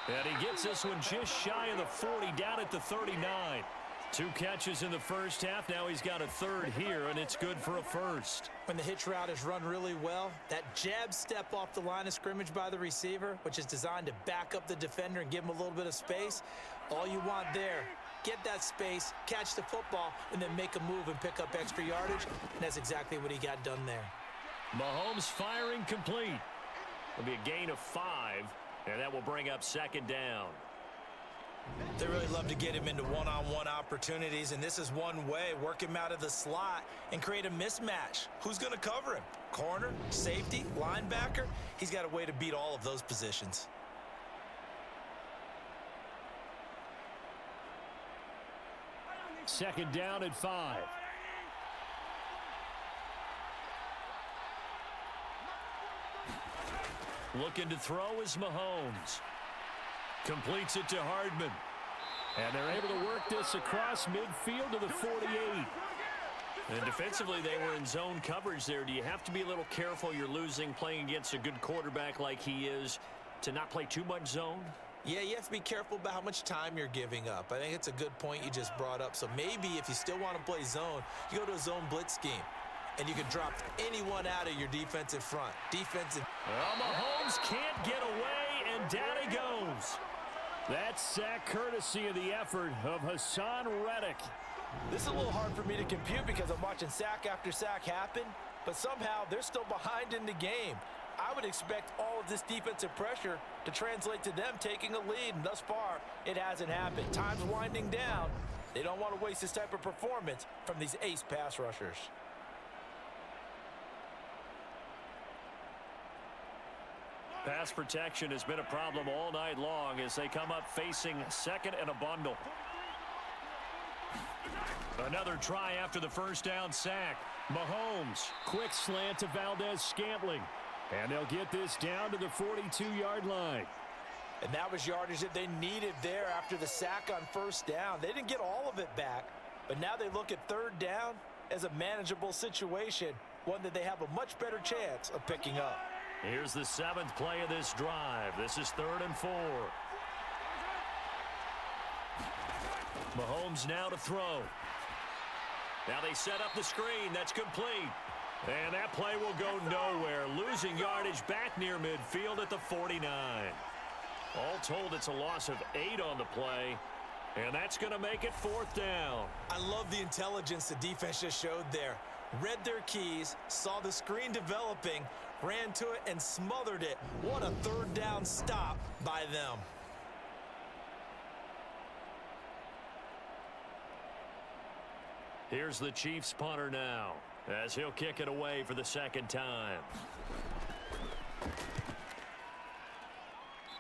B: And he gets this one just shy of the 40, down at the 39. 2 catches in the first half. Now he's got a 3rd here, and it's good for a 1st.
C: When the hitch route is run really well, that jab step off the line of scrimmage by the receiver, which is designed to back up the defender and give him a little bit of space, all you want there, get that space, catch the football, and then make a move and pick up extra yardage. And that's exactly what he got done there.
B: Mahomes firing complete. It'll be a gain of 5, and that will bring up 2nd down.
C: They really love to get him into one-on-one opportunities, and this is one way. Work him out of the slot and create a mismatch. Who's going to cover him? Corner, safety, linebacker? He's got a way to beat all of those positions.
B: Second down at 5. Looking to throw is Mahomes. Completes it to Hardman. And they're able to work this across midfield to the 48. And defensively, they were in zone coverage there. Do you have to be a little careful? You're losing playing against a good quarterback like he is to not play too much zone?
C: Yeah, you have to be careful about how much time you're giving up. I think it's a good point you just brought up. So maybe if you still want to play zone, you go to a zone blitz scheme. And you can drop anyone out of your defensive front.
B: Well, Mahomes can't get away, and down he goes. That sack courtesy of the effort of Hassan Reddick.
C: This is a little hard for me to compute because I'm watching sack after sack happen, but somehow they're still behind in the game. I would expect all of this defensive pressure to translate to them taking a lead, and thus far, it hasn't happened. Time's winding down. They don't want to waste this type of performance from these ace pass rushers.
B: Pass protection has been a problem all night long as they come up facing 2nd and a bundle. Another try after the first down sack. Mahomes, quick slant to Valdez-Scantling. And they'll get this down to the 42-yard line.
C: And that was yardage that they needed there after the sack on first down. They didn't get all of it back, but now they look at 3rd down as a manageable situation, one that they have a much better chance of picking up.
B: Here's the 7th play of this drive. This is 3rd and 4. Mahomes now to throw. Now they set up the screen. That's complete. And that play will go nowhere. Losing yardage back near midfield at the 49. All told, it's a loss of 8 on the play. And that's going to make it 4th down.
C: I love the intelligence the defense just showed there. Read their keys, saw the screen developing, ran to it, and smothered it. What a 3rd down stop by them.
B: Here's the Chiefs punter now as he'll kick it away for the 2nd time.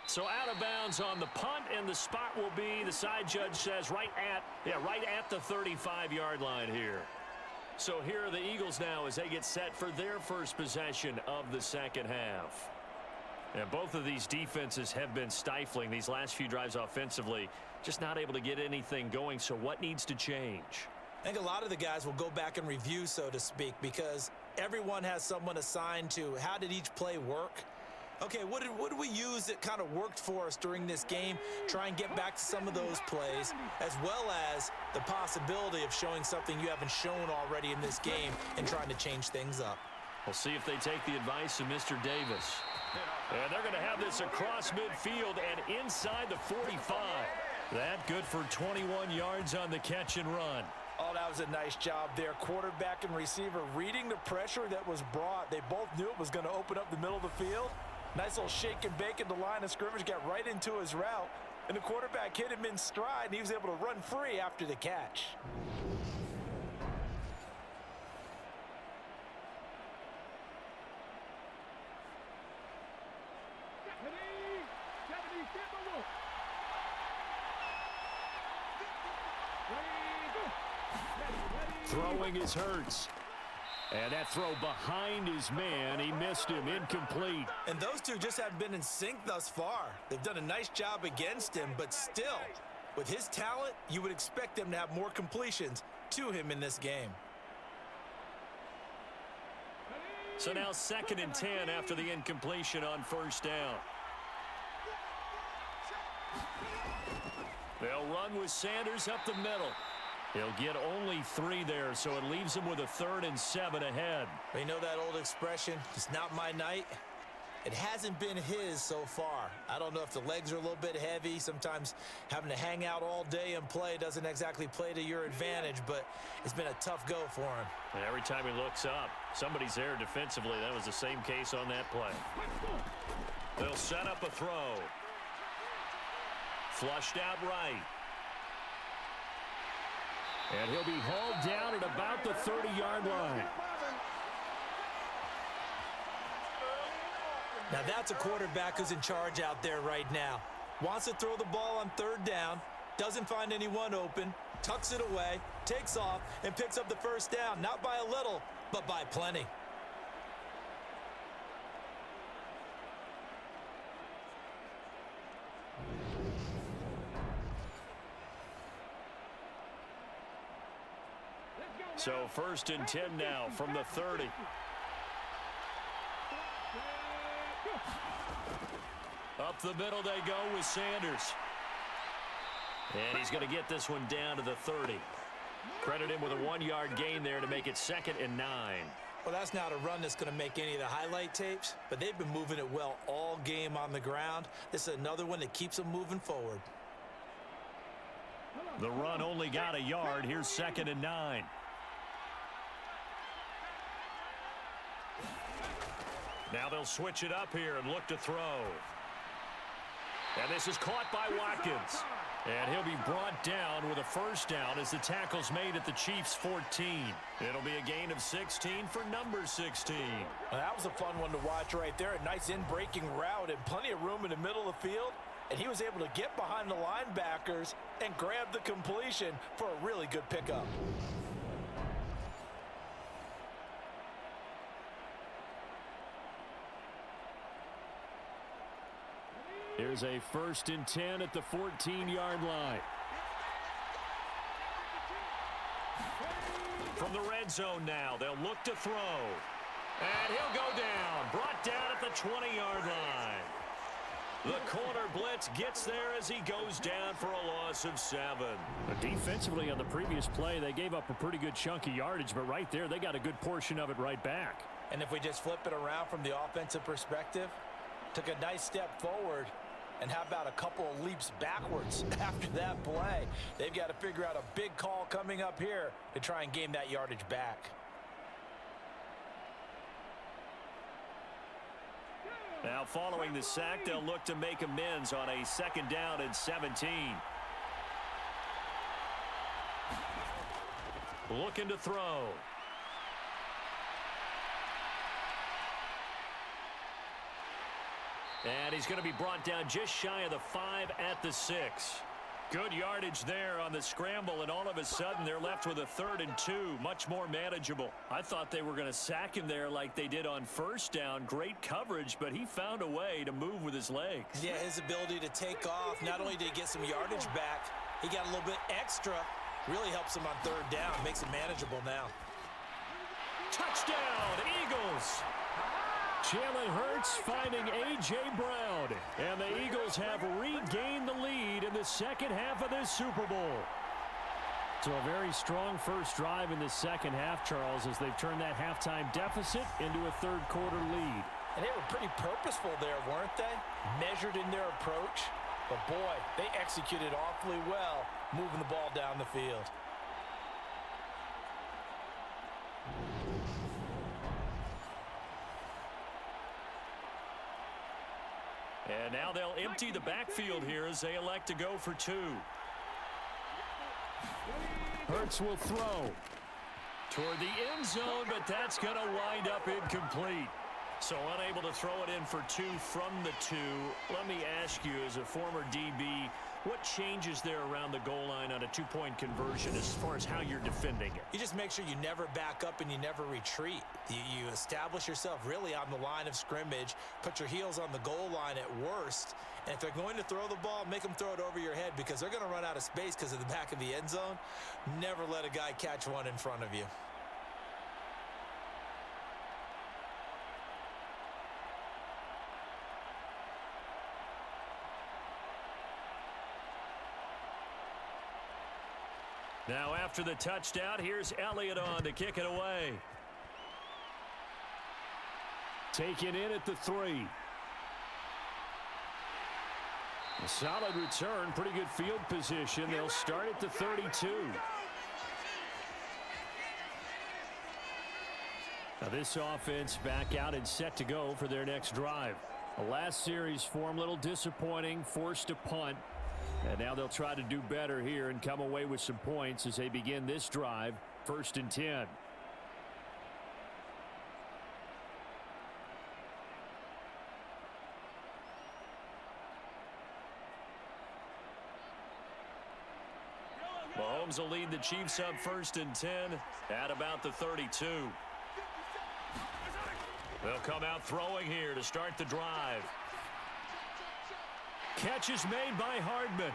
B: So out of bounds on the punt, and the spot will be, the side judge says, right at the 35-yard line here. So here are the Eagles now as they get set for their first possession of the 2nd half. And both of these defenses have been stifling these last few drives offensively, just not able to get anything going. So what needs to change?
C: I think a lot of the guys will go back and review, so to speak, because everyone has someone assigned to how did each play work. Okay, what did we use that kind of worked for us during this game? Try and get back to some of those plays, as well as the possibility of showing something you haven't shown already in this game and trying to change things up.
B: We'll see if they take the advice of Mr. Davis. And they're going to have this across midfield and inside the 45. That good for 21 yards on the catch and run.
C: Oh, that was a nice job there. Quarterback and receiver reading the pressure that was brought. They both knew it was going to open up the middle of the field. Nice little shake and bake at the line of scrimmage, got right into his route. And the quarterback hit him in stride, and he was able to run free after the catch.
B: Throwing is Hurts. And that throw behind his man, he missed him, incomplete.
C: And those two just haven't been in sync thus far. They've done a nice job against him, but still, with his talent, you would expect them to have more completions to him in this game.
B: So now 2nd and 10 after the incompletion on first down. They'll run with Sanders up the middle. He'll get only 3 there, so it leaves him with a 3rd and 7 ahead.
C: You know that old expression, it's not my night? It hasn't been his so far. I don't know if the legs are a little bit heavy. Sometimes having to hang out all day and play doesn't exactly play to your advantage, but it's been a tough go for him.
B: And every time he looks up, somebody's there defensively. That was the same case on that play. They'll set up a throw. Flushed out right. And he'll be hauled down at about the 30-yard line.
C: Now that's a quarterback who's in charge out there right now. Wants to throw the ball on 3rd down, doesn't find anyone open, tucks it away, takes off, and picks up the 1st down. Not by a little, but by plenty.
B: So 1st and 10 now from the 30. Up the middle they go with Sanders. And he's going to get this one down to the 30. Credit him with a 1-yard gain there to make it 2nd and 9.
C: Well, that's not a run that's going to make any of the highlight tapes, but they've been moving it well all game on the ground. This is another one that keeps them moving forward.
B: The run only got a yard. Here's 2nd and 9. Now they'll switch it up here and look to throw. And this is caught by Watkins. And he'll be brought down with a 1st down as the tackle's made at the Chiefs' 14. It'll be a gain of 16 for number 16.
C: Well, that was a fun one to watch right there. A nice in-breaking route and plenty of room in the middle of the field. And he was able to get behind the linebackers and grab the completion for a really good pickup.
B: Here's a 1st and 10 at the 14-yard line. From the red zone now, they'll look to throw. And he'll go down, brought down at the 20-yard line. The corner blitz gets there as he goes down for a loss of 7. Defensively on the previous play, they gave up a pretty good chunk of yardage, but right there, they got a good portion of it right back.
C: And if we just flip it around from the offensive perspective, took a nice step forward, and how about a couple of leaps backwards after that play? They've got to figure out a big call coming up here to try and gain that yardage back.
B: Now following the sack, they'll look to make amends on a 2nd down and 17. Looking to throw. And he's going to be brought down just shy of the 5 at the 6. Good yardage there on the scramble, and all of a sudden they're left with a 3rd and 2, much more manageable. I thought they were going to sack him there like they did on 1st down. Great coverage, but he found a way to move with his legs.
C: Yeah, his ability to take off, not only did he get some yardage back, he got a little bit extra. Really helps him on 3rd down, makes it manageable now.
B: Touchdown, Eagles! Jalen Hurts finding A.J. Brown, and the Eagles have regained the lead in the 2nd half of this Super Bowl. So a very strong first drive in the 2nd half, Charles, as they've turned that halftime deficit into a 3rd quarter lead.
C: And they were pretty purposeful there, weren't they? Measured in their approach. But boy, they executed awfully well, moving the ball down the field.
B: And now they'll empty the backfield here as they elect to go for 2. Hurts will throw toward the end zone, but that's going to wind up incomplete. So unable to throw it in for 2 from the 2. Let me ask you, as a former DB, what changes there around the goal line on a 2-point conversion as far as how you're defending it?
C: You just make sure you never back up and you never retreat. You establish yourself really on the line of scrimmage, put your heels on the goal line at worst, and if they're going to throw the ball, make them throw it over your head because they're going to run out of space because of the back of the end zone. Never let a guy catch one in front of you.
B: Now after the touchdown, here's Elliott on to kick it away. Taken in at the 3. A solid return, pretty good field position. They'll start at the 32. Now this offense back out and set to go for their next drive. The last series form, a little disappointing, forced a punt. And now they'll try to do better here and come away with some points as they begin this drive, 1st and 10. Mahomes will lead the Chiefs up 1st and 10 at about the 32. They'll come out throwing here to start the drive. Catch is made by Hardman.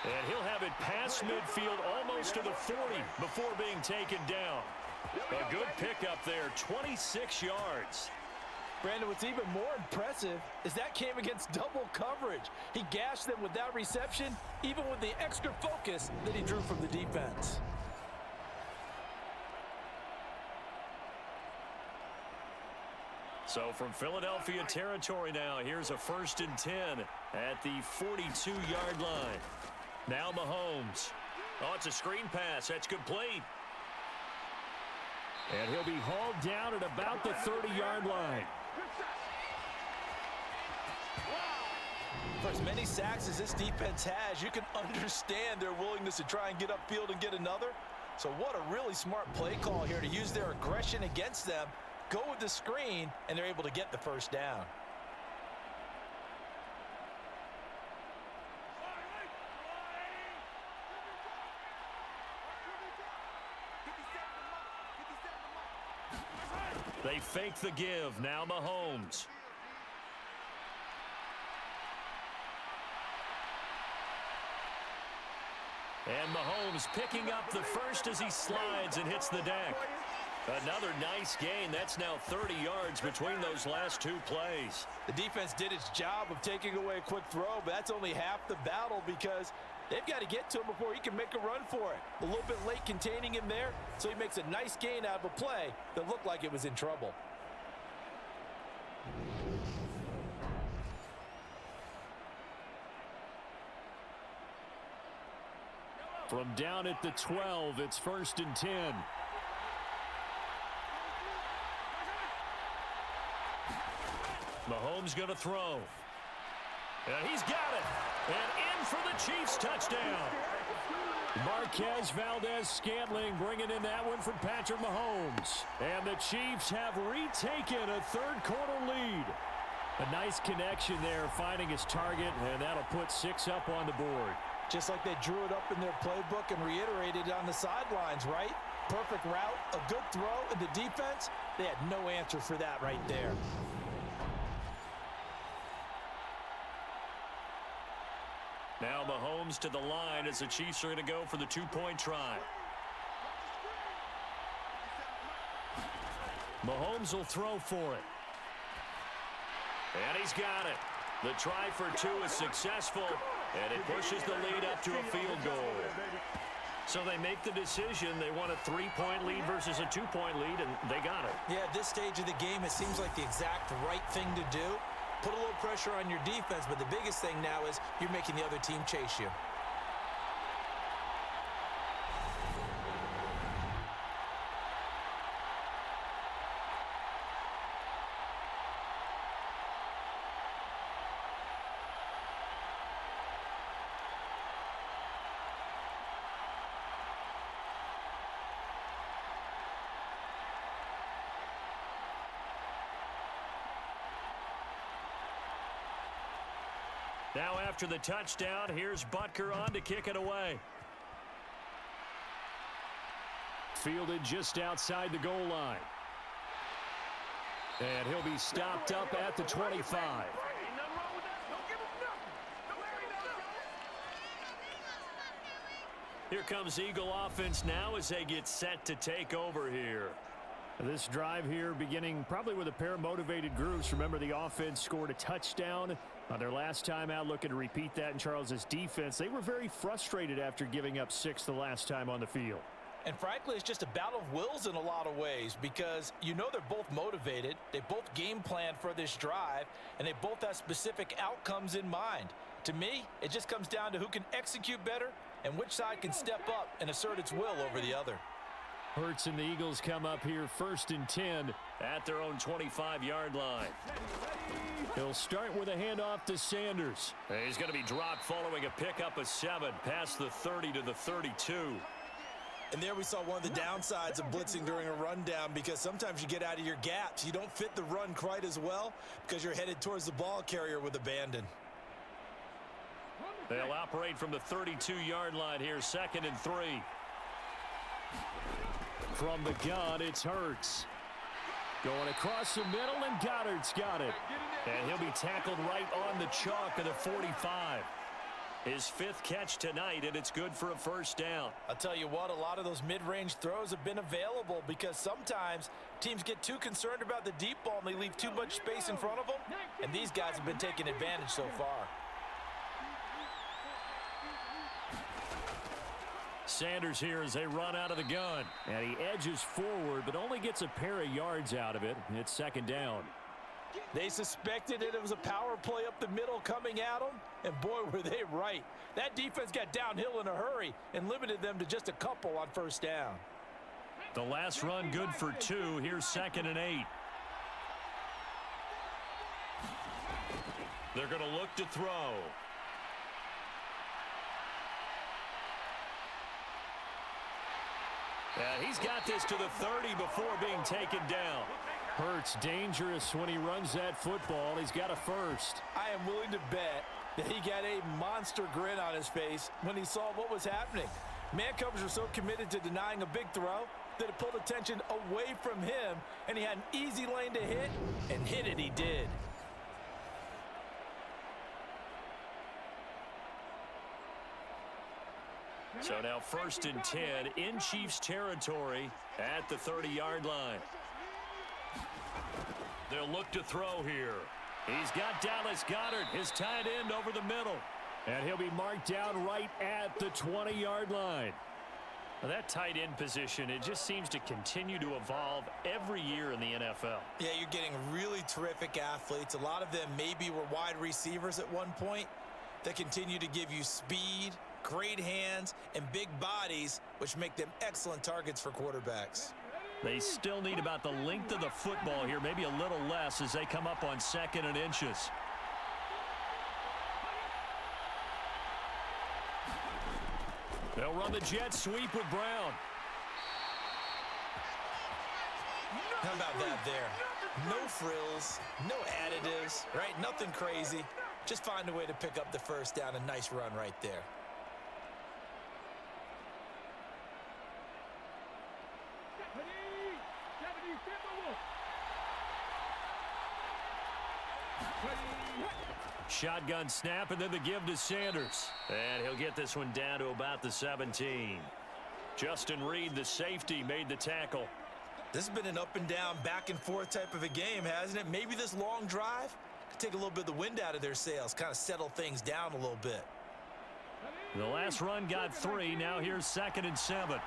B: And he'll have it past midfield almost to the 40 before being taken down. A good pickup there, 26 yards.
C: Brandon, what's even more impressive is that came against double coverage. He gashed them with that reception, even with the extra focus that he drew from the defense.
B: So from Philadelphia territory now, here's a 1st and 10 at the 42-yard line. Now Mahomes. Oh, it's a screen pass. That's complete. And he'll be hauled down at about the 30-yard line.
C: For as many sacks as this defense has, you can understand their willingness to try and get upfield and get another. So what a really smart play call here to use their aggression against them. Go with the screen, and they're able to get the 1st down.
B: They fake the give. Now Mahomes. And Mahomes picking up the 1st as he slides and hits the deck. Another nice gain. That's now 30 yards between those last 2 plays.
C: The defense did its job of taking away a quick throw, but that's only half the battle because they've got to get to him before he can make a run for it. A little bit late containing him there, so he makes a nice gain out of a play that looked like it was in trouble.
B: From down at the 12, it's 1st and 10. Mahomes going to throw. And he's got it. And in for the Chiefs touchdown. Marquez Valdez-Scantling bringing in that one from Patrick Mahomes. And the Chiefs have retaken a 3rd-quarter lead. A nice connection there, finding his target, and that'll put 6 up on the board.
C: Just like they drew it up in their playbook and reiterated on the sidelines, right? Perfect route, a good throw, and the defense, they had no answer for that right there.
B: Now Mahomes to the line as the Chiefs are going to go for the 2-point try. Mahomes will throw for it. And he's got it. The try for 2 is successful, and it pushes the lead up to a field goal. So they make the decision. They want a 3-point lead versus a 2-point lead, and they got it.
C: Yeah, at this stage of the game, it seems like the exact right thing to do. Put a little pressure on your defense, but the biggest thing now is you're making the other team chase you.
B: Now after the touchdown, here's Butker on to kick it away. Fielded just outside the goal line. And he'll be stopped up at the 25. Here comes Eagle offense now as they get set to take over here. This drive here beginning probably with a pair of motivated groups. Remember, the offense scored a touchdown on their last time out, looking to repeat that in Charles's defense. They were very frustrated after giving up 6 the last time on the field.
C: And frankly, it's just a battle of wills in a lot of ways because you know they're both motivated, they both game plan for this drive, and they both have specific outcomes in mind. To me, it just comes down to who can execute better and which side can step up and assert its will over the other.
B: Hurts and the Eagles come up here 1st and 10 at their own 25-yard line. He'll start with a handoff to Sanders. He's going to be dropped following a pickup of 7 past the 30 to the 32.
C: And there we saw one of the downsides of blitzing during a rundown because sometimes you get out of your gaps. You don't fit the run quite as well because you're headed towards the ball carrier with abandon.
B: They'll operate from the 32-yard line here, 2nd and 3. From the gun, it's Hurts. Going across the middle, and Goddard's got it. And he'll be tackled right on the chalk of the 45. His 5th catch tonight, and it's good for a 1st down.
C: I'll tell you what, a lot of those mid-range throws have been available because sometimes teams get too concerned about the deep ball and they leave too much space in front of them, and these guys have been taking advantage so far.
B: Sanders here as they run out of the gun. And he edges forward, but only gets a pair of yards out of it. It's 2nd down.
C: They suspected it was a power play up the middle coming at them, and boy, were they right. That defense got downhill in a hurry and limited them to just a couple on 1st down.
B: The last run good for 2. Here's 2nd and 8. They're going to look to throw. And he's got this to the 30 before being taken down. Hurts dangerous when he runs that football. He's got a 1st.
C: I am willing to bet that he got a monster grin on his face when he saw what was happening. Man covers are so committed to denying a big throw that it pulled attention away from him, and he had an easy lane to hit, and hit it he did.
B: So now 1st and 10 in Chiefs territory at the 30-yard line. They'll look to throw here. He's got Dallas Goedert, his tight end, over the middle. And he'll be marked down right at the 20-yard line. Now that tight end position, it just seems to continue to evolve every year in the NFL.
C: Yeah, you're getting really terrific athletes. A lot of them maybe were wide receivers at one point that continue to give you speed, great hands, and big bodies, which make them excellent targets for quarterbacks.
B: They still need about the length of the football here, maybe a little less as they come up on 2nd and inches. They'll run the jet sweep with Brown.
C: How about that there? No frills, no additives, right? Nothing crazy. Just find a way to pick up the 1st down. A nice run right there.
B: Shotgun snap, and then the give to Sanders. And he'll get this one down to about the 17. Justin Reed, the safety, made the tackle.
C: This has been an up and down, back and forth type of a game, hasn't it? Maybe this long drive could take a little bit of the wind out of their sails, kind of settle things down a little bit.
B: The last run got 3. Now here's 2nd and 7.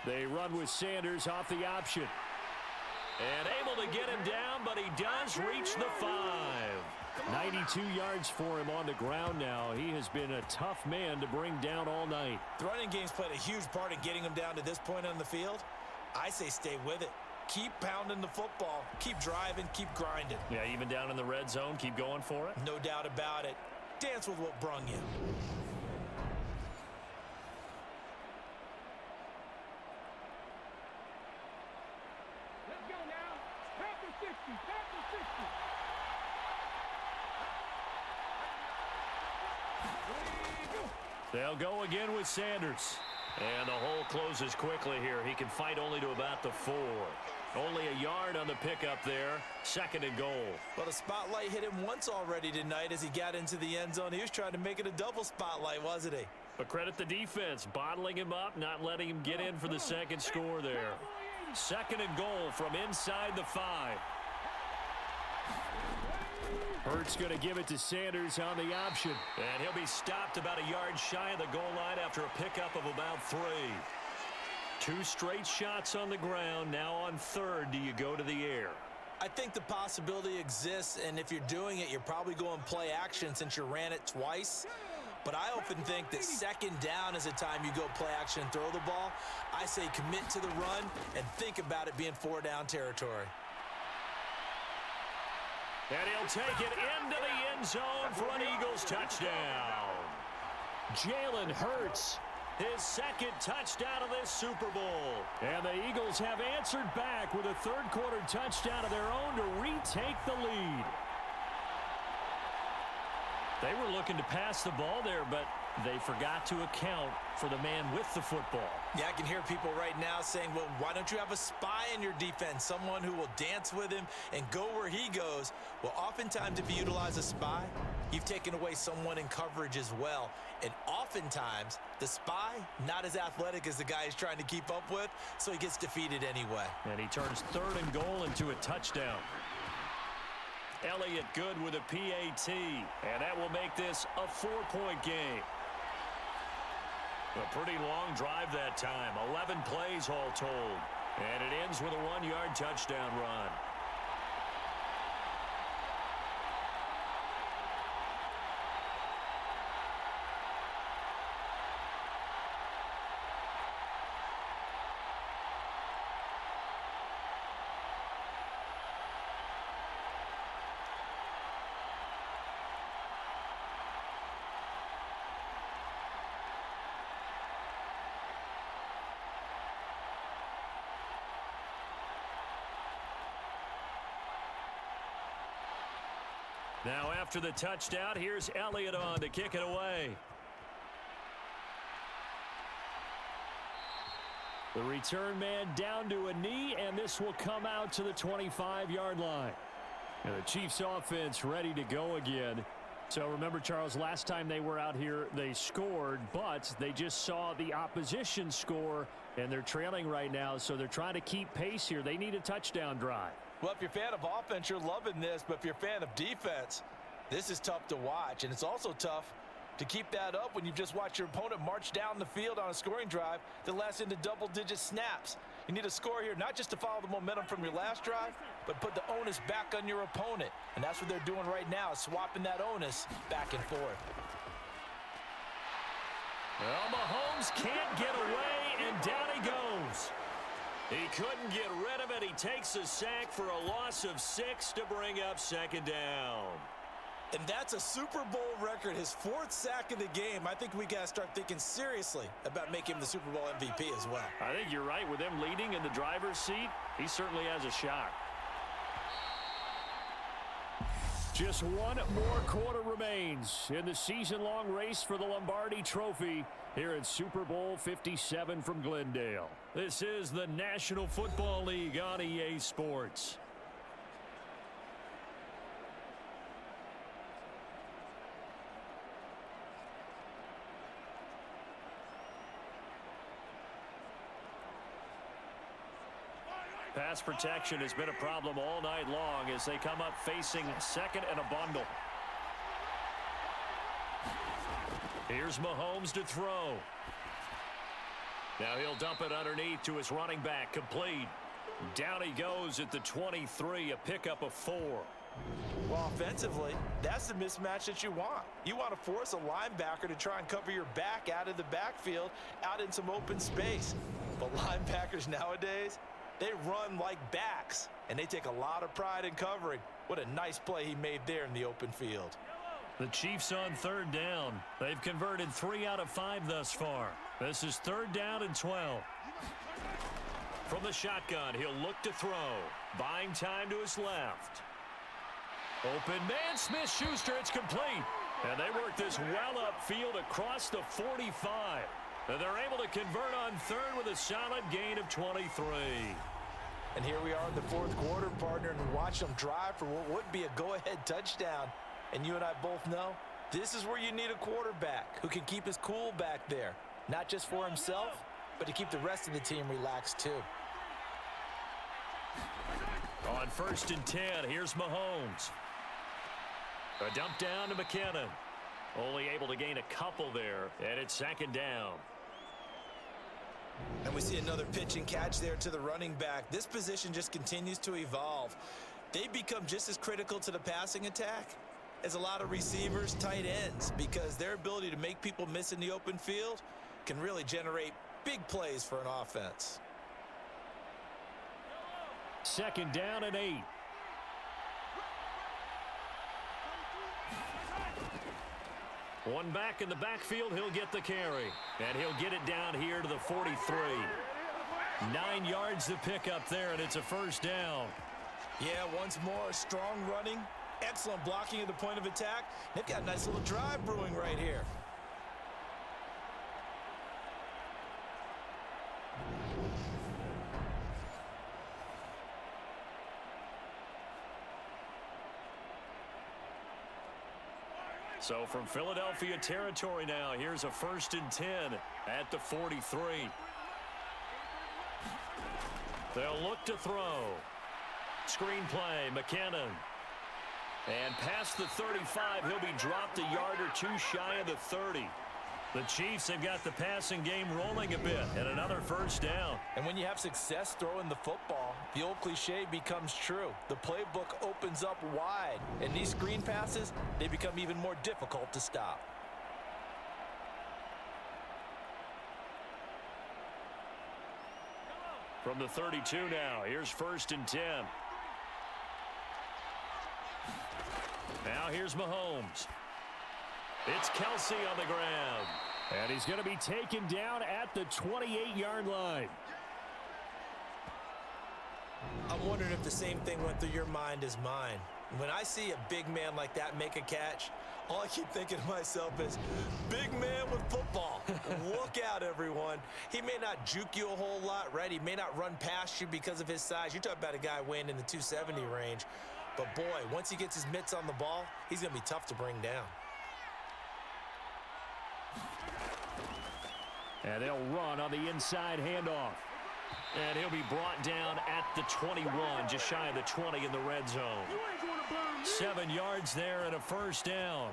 B: They run with Sanders off the option. And able to get him down, but he does reach the 5. 92 yards for him on the ground now. He has been a tough man to bring down all night.
C: The running game's played a huge part in getting him down to this point on the field. I say stay with it. Keep pounding the football. Keep driving. Keep grinding.
B: Yeah, even down in the red zone, keep going for it.
C: No doubt about it. Dance with what brung you.
E: Let's go now. Pass the 60. Pass the 60.
B: They'll go again with Sanders. And the hole closes quickly here. He can fight only to about the 4. Only a yard on the pickup there. 2nd and goal.
C: Well, the spotlight hit him once already tonight as he got into the end zone. He was trying to make it a double spotlight, wasn't he?
B: But credit the defense, bottling him up, not letting him get in for the 2nd score there. 2nd and goal from inside the 5. Hurts going to give it to Sanders on the option. And he'll be stopped about a yard shy of the goal line after a pickup of about 3. 2 straight shots on the ground. Now on 3rd, do you go to the air?
C: I think the possibility exists, and if you're doing it, you're probably going play action since you ran it twice. But I often think that 2nd down is a time you go play action and throw the ball. I say commit to the run and think about it being 4-down territory.
B: And he'll take it into the end zone for an Eagles touchdown. Jalen Hurts, his 2nd touchdown of this Super Bowl. And the Eagles have answered back with a 3rd quarter touchdown of their own to retake the lead. They were looking to pass the ball there, but they forgot to account for the man with the football.
C: Yeah, I can hear people right now saying, well, why don't you have a spy in your defense, someone who will dance with him and go where he goes? Well, oftentimes if you utilize a spy, you've taken away someone in coverage as well. And oftentimes, the spy, not as athletic as the guy he's trying to keep up with, so he gets defeated anyway.
B: And he turns 3rd and goal into a touchdown. Elliott good with a PAT, and that will make this a 4-point game. A pretty long drive that time, 11 plays all told, and it ends with a 1-yard touchdown run. Now after the touchdown, here's Elliott on to kick it away. The return man down to a knee, and this will come out to the 25-yard line. And the Chiefs offense ready to go again. So remember, Charles, last time they were out here, they scored, but they just saw the opposition score, and they're trailing right now, so they're trying to keep pace here. They need a touchdown drive.
C: Well, if you're a fan of offense, you're loving this, but if you're a fan of defense, this is tough to watch, and it's also tough to keep that up when you've just watched your opponent march down the field on a scoring drive that lasts into double-digit snaps. You need a score here, not just to follow the momentum from your last drive, but put the onus back on your opponent, and that's what they're doing right now, swapping that onus back and forth.
B: Well, Mahomes can't get away, and down he goes. He couldn't get rid of it. He takes a sack for a loss of 6 to bring up 2nd down.
C: And that's a Super Bowl record, his 4th sack of the game. I think we got to start thinking seriously about making him the Super Bowl MVP as well.
B: I think you're right. With him leading in the driver's seat, he certainly has a shot. Just one more quarter remains in the season-long race for the Lombardi Trophy here at Super Bowl 57 from Glendale. This is the National Football League on EA Sports. Pass protection has been a problem all night long as they come up facing 2nd and a bundle. Here's Mahomes to throw. Now he'll dump it underneath to his running back, complete. Down he goes at the 23, a pickup of 4.
C: Well, offensively, that's the mismatch that you want. You want to force a linebacker to try and cover your back out of the backfield, out in some open space. But linebackers nowadays, they run like backs, and they take a lot of pride in covering. What a nice play he made there in the open field.
B: The Chiefs on 3rd down. They've converted 3 out of 5 thus far. This is 3rd down and 12. From the shotgun, he'll look to throw. Buying time to his left. Open man, Smith-Schuster, it's complete. And they work this well upfield across the 45. And they're able to convert on third with a solid gain of 23.
C: And here we are in the fourth quarter, partner, and watch them drive for what would be a go-ahead touchdown. And you and I both know this is where you need a quarterback who can keep his cool back there, not just for himself, but to keep the rest of the team relaxed too.
B: On 1st and 10, here's Mahomes. A dump down to McKinnon. Only able to gain a couple there, and it's 2nd down.
C: And we see another pitch and catch there to the running back. This position just continues to evolve. They become just as critical to the passing attack as a lot of receivers, tight ends, because their ability to make people miss in the open field can really generate big plays for an offense.
B: 2nd down and 8. One back in the backfield, he'll get the carry. And he'll get it down here to the 43. 9 yards to pick up there, and it's a 1st down.
C: Yeah, once more, strong running, excellent blocking at the point of attack. They've got a nice little drive brewing right here.
B: So from Philadelphia territory now, here's a 1st and 10 at the 43. They'll look to throw. Screen play, McKinnon. And past the 35, he'll be dropped a yard or two shy of the 30. The Chiefs have got the passing game rolling a bit, and another 1st down.
C: And when you have success throwing the football, the old cliche becomes true. The playbook opens up wide, and these screen passes, they become even more difficult to stop.
B: From the 32 now, here's 1st and 10. Now here's Mahomes. It's Kelsey on the ground. And he's going to be taken down at the 28-yard line.
C: I'm wondering if the same thing went through your mind as mine. When I see a big man like that make a catch, all I keep thinking to myself is, big man with football. Look out, everyone. He may not juke you a whole lot, right? He may not run past you because of his size. You're talking about a guy weighing in the 270 range. But, boy, once he gets his mitts on the ball, he's going to be tough to bring down.
B: And they'll run on the inside handoff. And he'll be brought down at the 21, just shy of the 20 in the red zone. 7 yards there and a 1st down.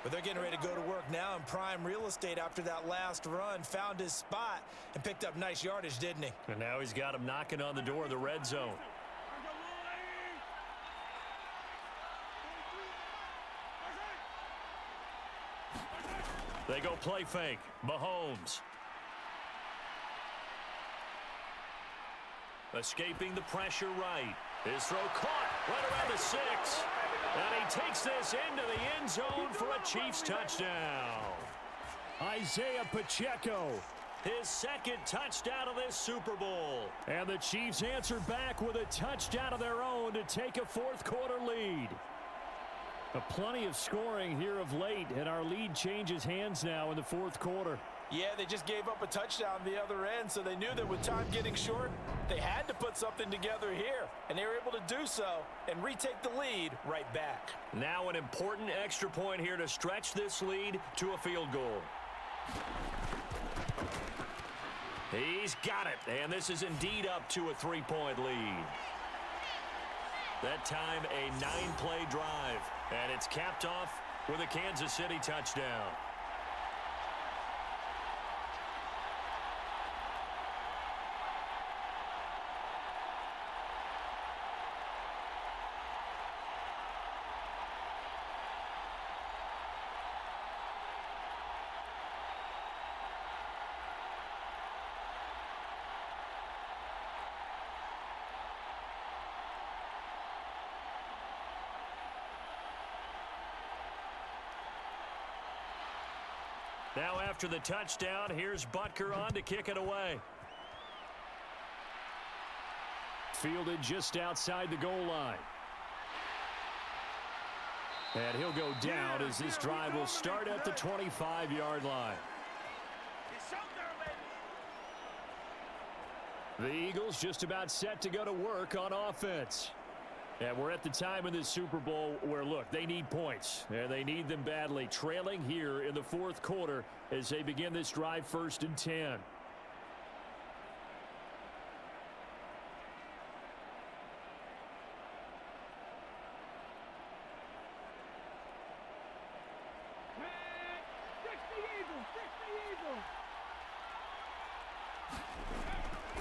C: But they're getting ready to go to work now in prime real estate after that last run. Found his spot and picked up nice yardage, didn't he?
B: And now he's got him knocking on the door of the red zone. They go play fake. Mahomes. Escaping the pressure right. His throw caught right around the 6. And he takes this into the end zone for a Chiefs touchdown. Isaiah Pacheco, his 2nd touchdown of this Super Bowl. And the Chiefs answer back with a touchdown of their own to take a 4th quarter lead. Plenty of scoring here of late, and our lead changes hands now in the 4th quarter.
C: Yeah, they just gave up a touchdown the other end, so they knew that with time getting short, they had to put something together here, and they were able to do so and retake the lead right back.
B: Now an important extra point here to stretch this lead to a field goal. He's got it, and this is indeed up to a 3-point lead. That time a 9-play drive, and it's capped off with a Kansas City touchdown. Now after the touchdown, here's Butker on to kick it away. Fielded just outside the goal line. And he'll go down as this drive will start at the 25-yard line. The Eagles just about set to go to work on offense. And we're at the time in this Super Bowl where, look, they need points. And they need them badly. Trailing here in the fourth quarter as they begin this drive 1st and 10.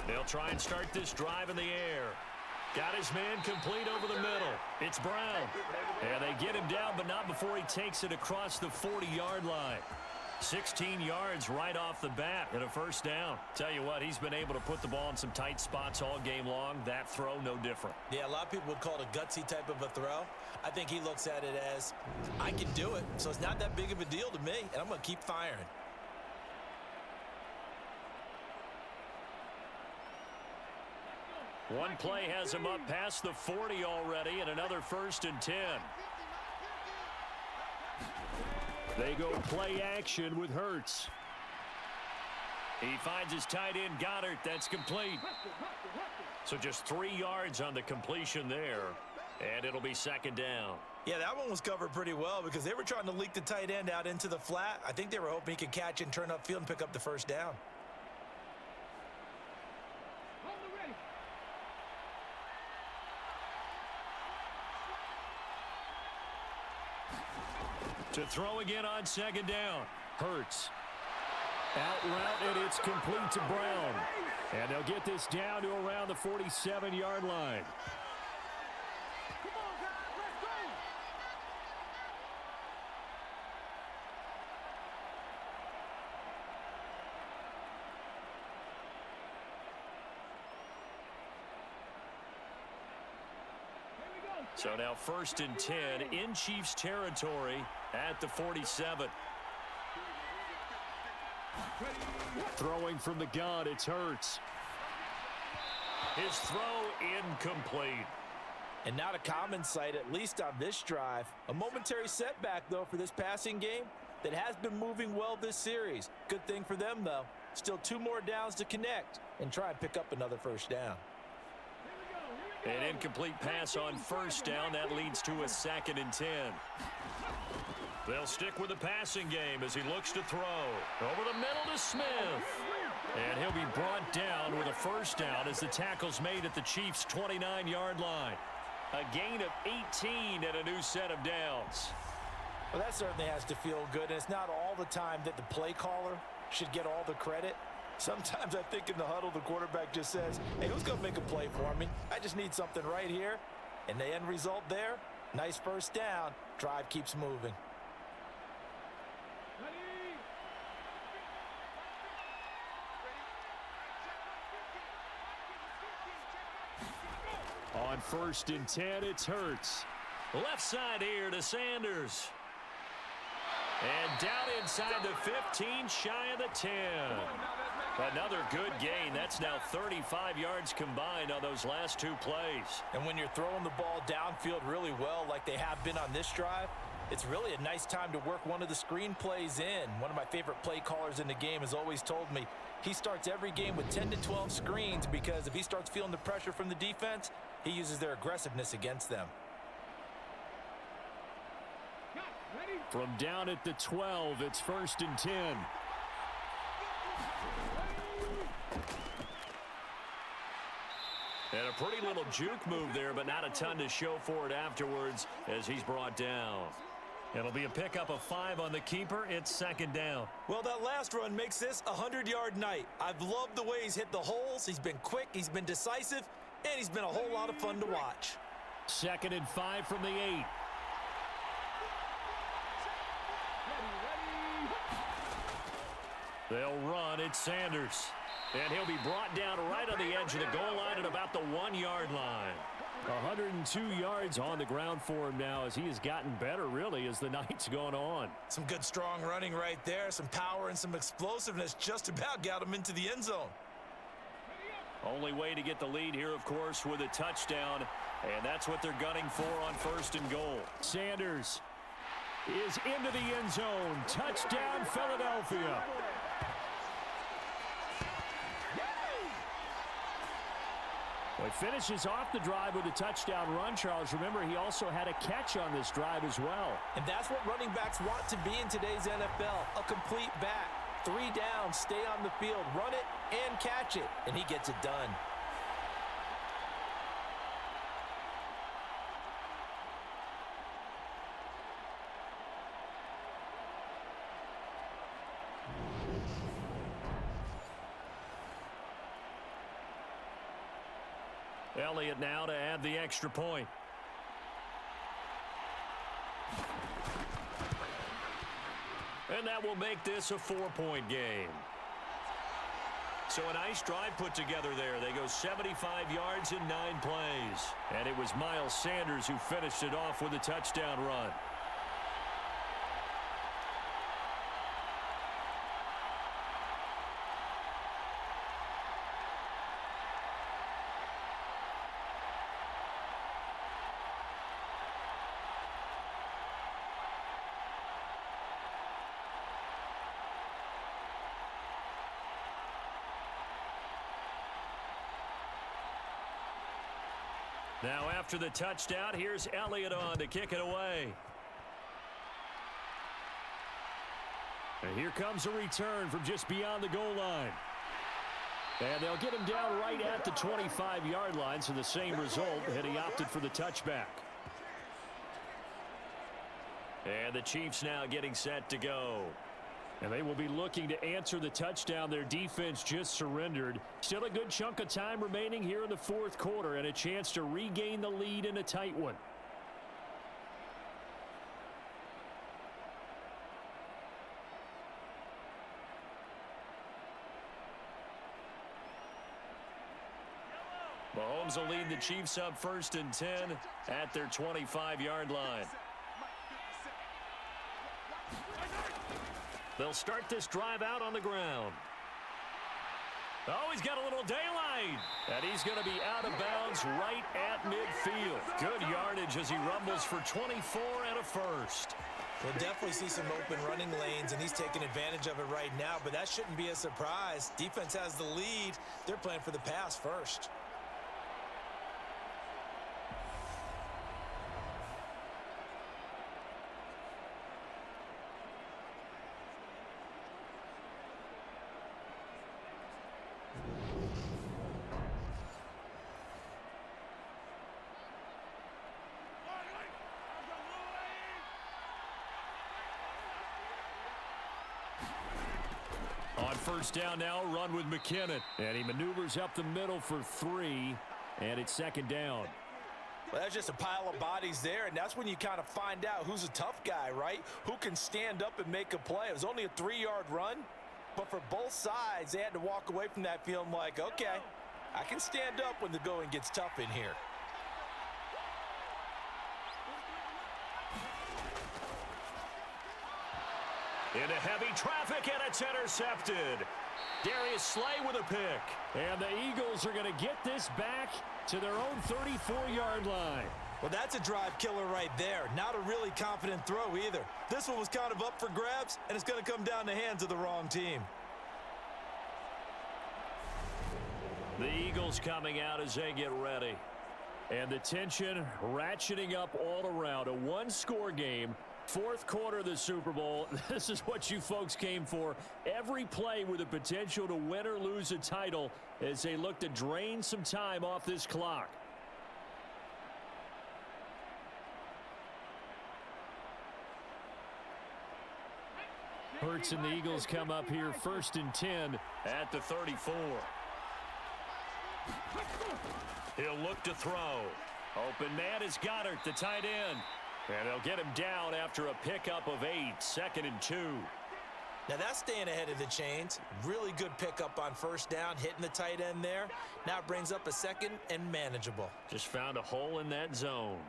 B: They'll try and start this drive in the air. Got his man complete over the middle. It's Brown. And they get him down, but not before he takes it across the 40-yard line. 16 yards right off the bat and a 1st down. Tell you what, he's been able to put the ball in some tight spots all game long. That throw, no different.
C: Yeah, a lot of people would call it a gutsy type of a throw. I think he looks at it as, I can do it, so it's not that big of a deal to me, and I'm going to keep firing.
B: One play has him up past the 40 already, and another 1st and 10. They go play action with Hurts. He finds his tight end, Goddard. That's complete. So just 3 yards on the completion there, and it'll be 2nd down.
C: Yeah, that one was covered pretty well because they were trying to leak the tight end out into the flat. I think they were hoping he could catch and turn upfield and pick up the 1st down.
B: To throw again on 2nd down. Hurts. Out route, and it's complete to Brown. And they'll get this down to around the 47-yard line. So now 1st and 10 in Chiefs territory at the 47. Throwing from the gun, it's Hurts. His throw incomplete.
C: And not a common sight, at least on this drive. A momentary setback, though, for this passing game that has been moving well this series. Good thing for them, though. Still 2 more downs to connect and try and pick up another 1st down.
B: An incomplete pass on 1st down. That leads to a 2nd and 10. They'll stick with the passing game as he looks to throw. Over the middle to Smith. And he'll be brought down with a 1st down as the tackle's made at the Chiefs' 29-yard line. A gain of 18 and a new set of downs.
C: Well, that certainly has to feel good, and it's not all the time that the play caller should get all the credit. Sometimes I think in the huddle, the quarterback just says, hey, who's going to make a play for me? I just need something right here. And the end result there, nice 1st down. Drive keeps moving.
B: On 1st and 10, it's Hurts. Left side here to Sanders. And down inside the 15, shy of the 10. Another good gain. That's now 35 yards combined on those last 2 plays.
C: And when you're throwing the ball downfield really well like they have been on this drive, it's really a nice time to work one of the screen plays in. One of my favorite play callers in the game has always told me he starts every game with 10 to 12 screens because if he starts feeling the pressure from the defense, he uses their aggressiveness against them.
B: From down at the 12, it's 1st and 10. And a pretty little juke move there, but not a ton to show for it afterwards as he's brought down. It'll be a pickup of 5 on the keeper. It's 2nd down.
C: Well, that last run makes this a 100-yard night. I've loved the way he's hit the holes. He's been quick, he's been decisive, and he's been a whole lot of fun to watch.
B: 2nd and 5 from the 8. They'll run. It's Sanders. And he'll be brought down right on the edge of the goal line at about the 1-yard line. 102 yards on the ground for him now as he has gotten better, really, as the night's gone on.
C: Some good, strong running right there. Some power and some explosiveness just about got him into the end zone.
B: Only way to get the lead here, of course, with a touchdown. And that's what they're gunning for on 1st and goal. Sanders is into the end zone. Touchdown, Philadelphia. Well, he finishes off the drive with a touchdown run, Charles. Remember, he also had a catch on this drive as well.
C: And that's what running backs want to be in today's NFL, a complete back. 3 down, stay on the field, run it, and catch it, and he gets it done.
B: Elliott now to add the extra point. And that will make this a 4-point game. So a nice drive put together there. They go 75 yards in 9 plays. And it was Miles Sanders who finished it off with a touchdown run. Now after the touchdown, here's Elliott on to kick it away. And here comes a return from just beyond the goal line. And they'll get him down right at the 25-yard line, so the same result, and he opted for the touchback. And the Chiefs now getting set to go. And they will be looking to answer the touchdown their defense just surrendered. Still a good chunk of time remaining here in the 4th quarter and a chance to regain the lead in a tight one. Mahomes will lead the Chiefs up 1st and 10 at their 25-yard line. They'll start this drive out on the ground. Oh, he's got a little daylight. And he's going to be out of bounds right at midfield. Good yardage as he rumbles for 24 and a first.
C: We'll definitely see some open running lanes, and he's taking advantage of it right now, but that shouldn't be a surprise. Defense has the lead. They're playing for the pass first.
B: On first down now, run with McKinnon. And he maneuvers up the middle for 3, and it's 2nd down.
C: Well, that's just a pile of bodies there, and that's when you kind of find out who's a tough guy, right? Who can stand up and make a play. It was only a 3-yard run, but for both sides, they had to walk away from that feeling like, okay, I can stand up when the going gets tough in here.
B: Into heavy traffic, and it's intercepted. Darius Slay with a pick. And the Eagles are going to get this back to their own 34-yard line.
C: Well, that's a drive killer right there. Not a really confident throw either. This one was kind of up for grabs, and it's going to come down the hands of the wrong team.
B: The Eagles coming out as they get ready. And the tension ratcheting up all around. A 1-score game. 4th quarter of the Super Bowl. This is what you folks came for. Every play with the potential to win or lose a title as they look to drain some time off this clock. Hurts and the Eagles come up here 1st and 10 at the 34. He'll look to throw. Open man is Goddard, the tight end. And they'll get him down after a pickup of 8, 2nd and 2.
C: Now that's staying ahead of the chains. Really good pickup on first down, hitting the tight end there. Now it brings up a 2nd and manageable.
B: Just found a hole in that zone.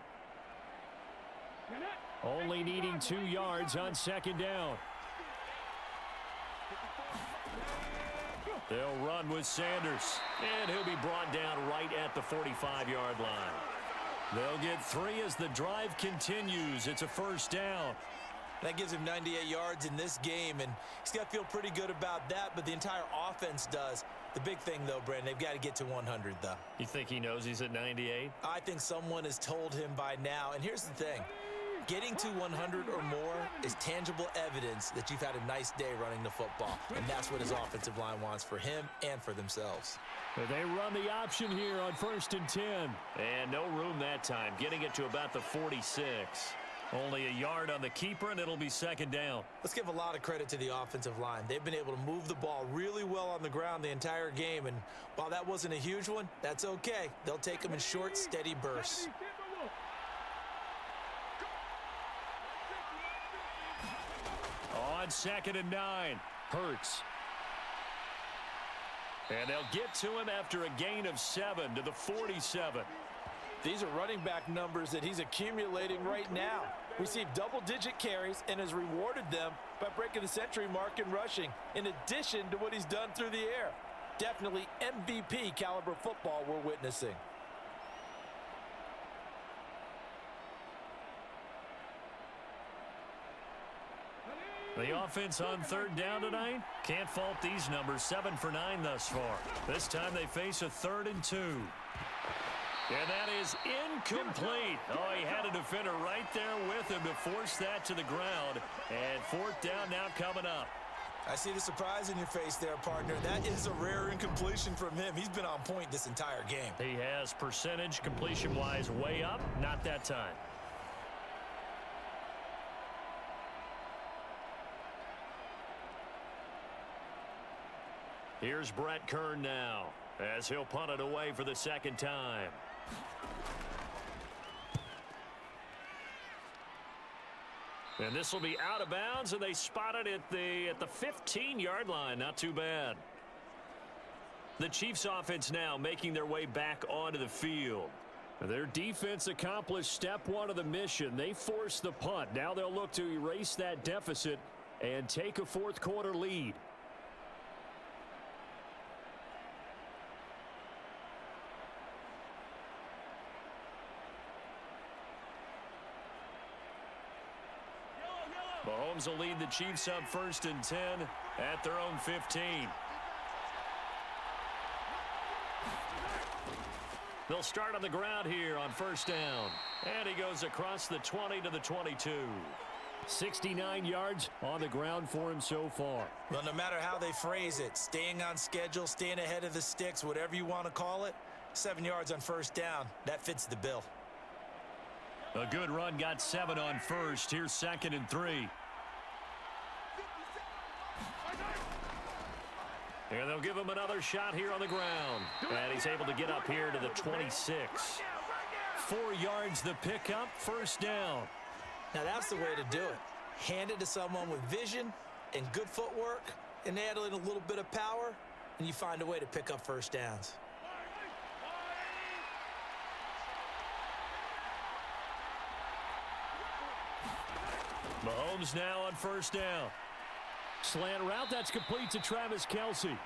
B: Only needing 2 yards on 2nd down. They'll run with Sanders. And he'll be brought down right at the 45-yard line. They'll get 3 as the drive continues. It's a 1st down.
C: That gives him 98 yards in this game, and he's got to feel pretty good about that, but the entire offense does. The big thing, though, Brandon, they've got to get to 100, though.
B: You think he knows he's at 98?
C: I think someone has told him by now, and here's the thing. Getting to 100 or more is tangible evidence that you've had a nice day running the football, and that's what his offensive line wants for him and for themselves.
B: They run the option here on 1st and 10. And no room that time, getting it to about the 46. Only a yard on the keeper, and it'll be 2nd down.
C: Let's give a lot of credit to the offensive line. They've been able to move the ball really well on the ground the entire game, and while that wasn't a huge one, that's okay. They'll take them in short, steady bursts.
B: On 2nd and 9, Hurts. And they'll get to him after a gain of 7 to the 47.
C: These are running back numbers that he's accumulating right now. Received double-digit carries and has rewarded them by breaking the century mark in rushing, in addition to what he's done through the air. Definitely MVP caliber football we're witnessing.
B: The offense on 3rd down tonight. Can't fault these numbers. 7 for 9 thus far. This time they face a 3rd and 2. And that is incomplete. Oh, he had a defender right there with him to force that to the ground. And 4th down now coming up.
C: I see the surprise in your face there, partner. That is a rare incompletion from him. He's been on point this entire game.
B: He has percentage completion-wise way up. Not that time. Here's Brett Kern now as he'll punt it away for the 2nd time. And this will be out of bounds, and they spot it at the 15-yard line. Not too bad. The Chiefs offense now making their way back onto the field. Their defense accomplished step 1 of the mission. They forced the punt. Now they'll look to erase that deficit and take a 4th quarter lead. Mahomes will lead the Chiefs up 1st and 10 at their own 15. They'll start on the ground here on 1st down. And he goes across the 20 to the 22. 69 yards on the ground for him so far.
C: Well, no matter how they phrase it, staying on schedule, staying ahead of the sticks, whatever you want to call it, 7 yards on 1st down, that fits the bill.
B: A good run got 7 on 1st. Here's 2nd and 3. And they'll give him another shot here on the ground. And he's able to get up here to the 26. 4 yards the pickup, 1st down.
C: Now that's the way to do it. Hand it to someone with vision and good footwork and add in a little bit of power, and you find a way to pick up 1st downs.
B: Mahomes now on 1st down. Slant route, that's complete to Travis Kelce.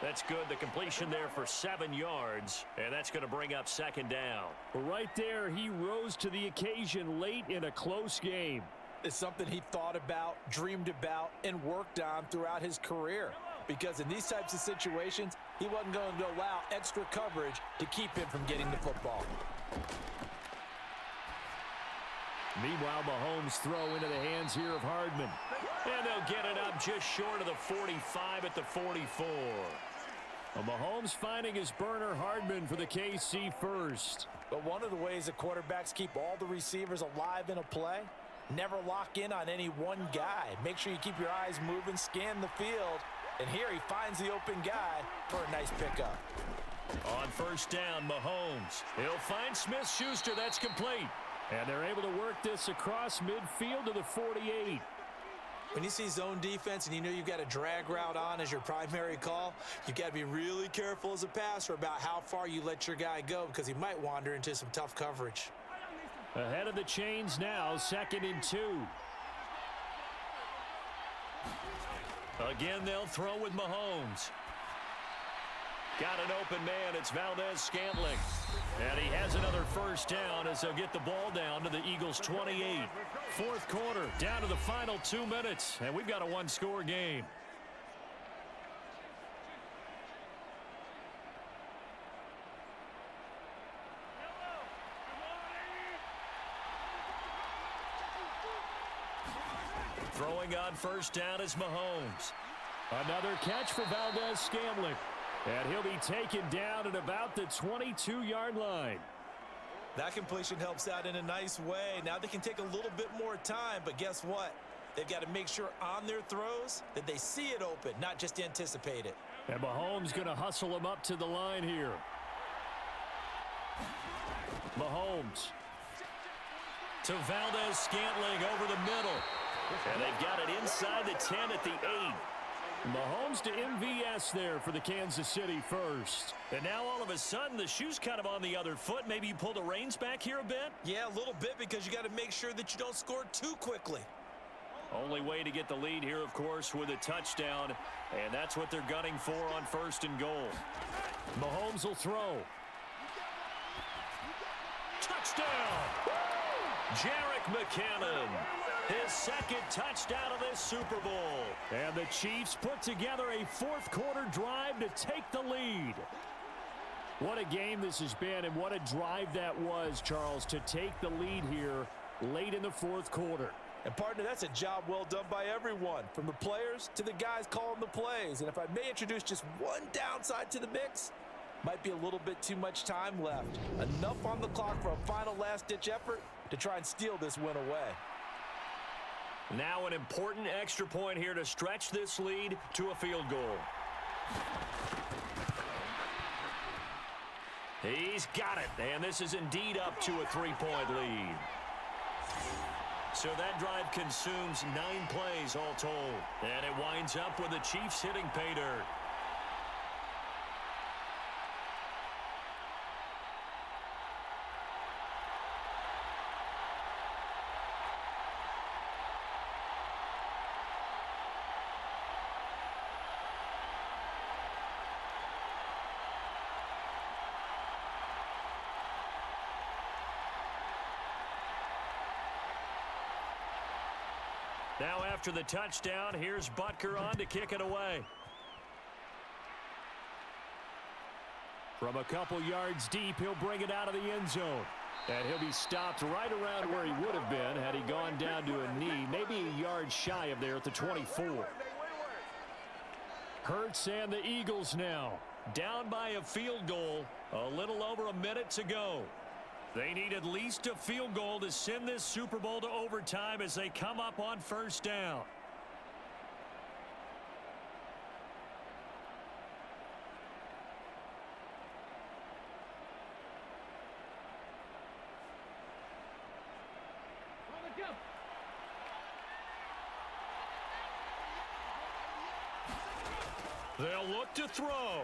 B: That's good. The completion there for 7 yards, and that's going to bring up 2nd down.
E: Right there, he rose to the occasion late in a close game.
C: It's something he thought about, dreamed about, and worked on throughout his career. Because in these types of situations, he wasn't going to allow extra coverage to keep him from getting the football.
B: Meanwhile, Mahomes throw into the hands here of Hardman. And they'll get it up just short of the 45 at the 44. Well, Mahomes finding his burner Hardman for the KC first.
C: But one of the ways that quarterbacks keep all the receivers alive in a play, never lock in on any one guy. Make sure you keep your eyes moving, scan the field. And here he finds the open guy for a nice pickup.
B: On 1st down, Mahomes. He'll find Smith-Schuster. That's complete. And they're able to work this across midfield to the 48.
C: When you see zone defense and you know you've got a drag route on as your primary call, you've got to be really careful as a passer about how far you let your guy go because he might wander into some tough coverage.
E: Ahead of the chains now, 2nd and 2.
B: Again, they'll throw with Mahomes. Got an open man. It's Valdez-Scantling. And he has another first down as they'll get the ball down to the Eagles' 28. Fourth quarter, down to the final 2 minutes, and we've got a one-score game. Throwing on first down is Mahomes.
E: Another catch for Valdez-Scantling. And he'll be taken down at about the 22-yard line.
C: That completion helps out in a nice way. Now they can take a little bit more time, but guess what? They've got to make sure on their throws that they see it open, not just anticipate it.
E: And Mahomes going to hustle him up to the line here. Mahomes
B: to Valdez-Scantling over the middle. And they've got it inside the 10 at the 8.
E: Mahomes to MVS there for the Kansas City first.
B: And now all of a sudden the shoe's kind of on the other foot. Maybe you pull the reins back here a bit?
C: Yeah, a little bit, because you got to make sure that you don't score too quickly.
B: Only way to get the lead here, of course, with a touchdown. And that's what they're gunning for on first and goal.
E: Mahomes will throw.
B: Touchdown! Jerick McKinnon. His second touchdown of this Super Bowl.
E: And the Chiefs put together a fourth quarter drive to take the lead. What a game this has been, and what a drive that was, Charles, to take the lead here late in the fourth quarter.
C: And partner, that's a job well done by everyone, from the players to the guys calling the plays. And if I may introduce just one downside to the mix, might be a little bit too much time left. Enough on the clock for a final last-ditch effort to try and steal this win away.
B: Now an important extra point here to stretch this lead to a field goal. He's got it, and this is indeed up to a 3-point lead. So that drive consumes 9 plays all told, and it winds up with the Chiefs hitting pay dirt. Now after the touchdown, here's Butker on to kick it away.
E: From a couple yards deep, he'll bring it out of the end zone. And he'll be stopped right around where he would have been had he gone down to a knee, maybe a yard shy of there at the 24. Hurts and the Eagles now.
B: Down by a field goal, a little over a minute to go. They need at least a field goal to send this Super Bowl to overtime as they come up on first down. They'll look to throw.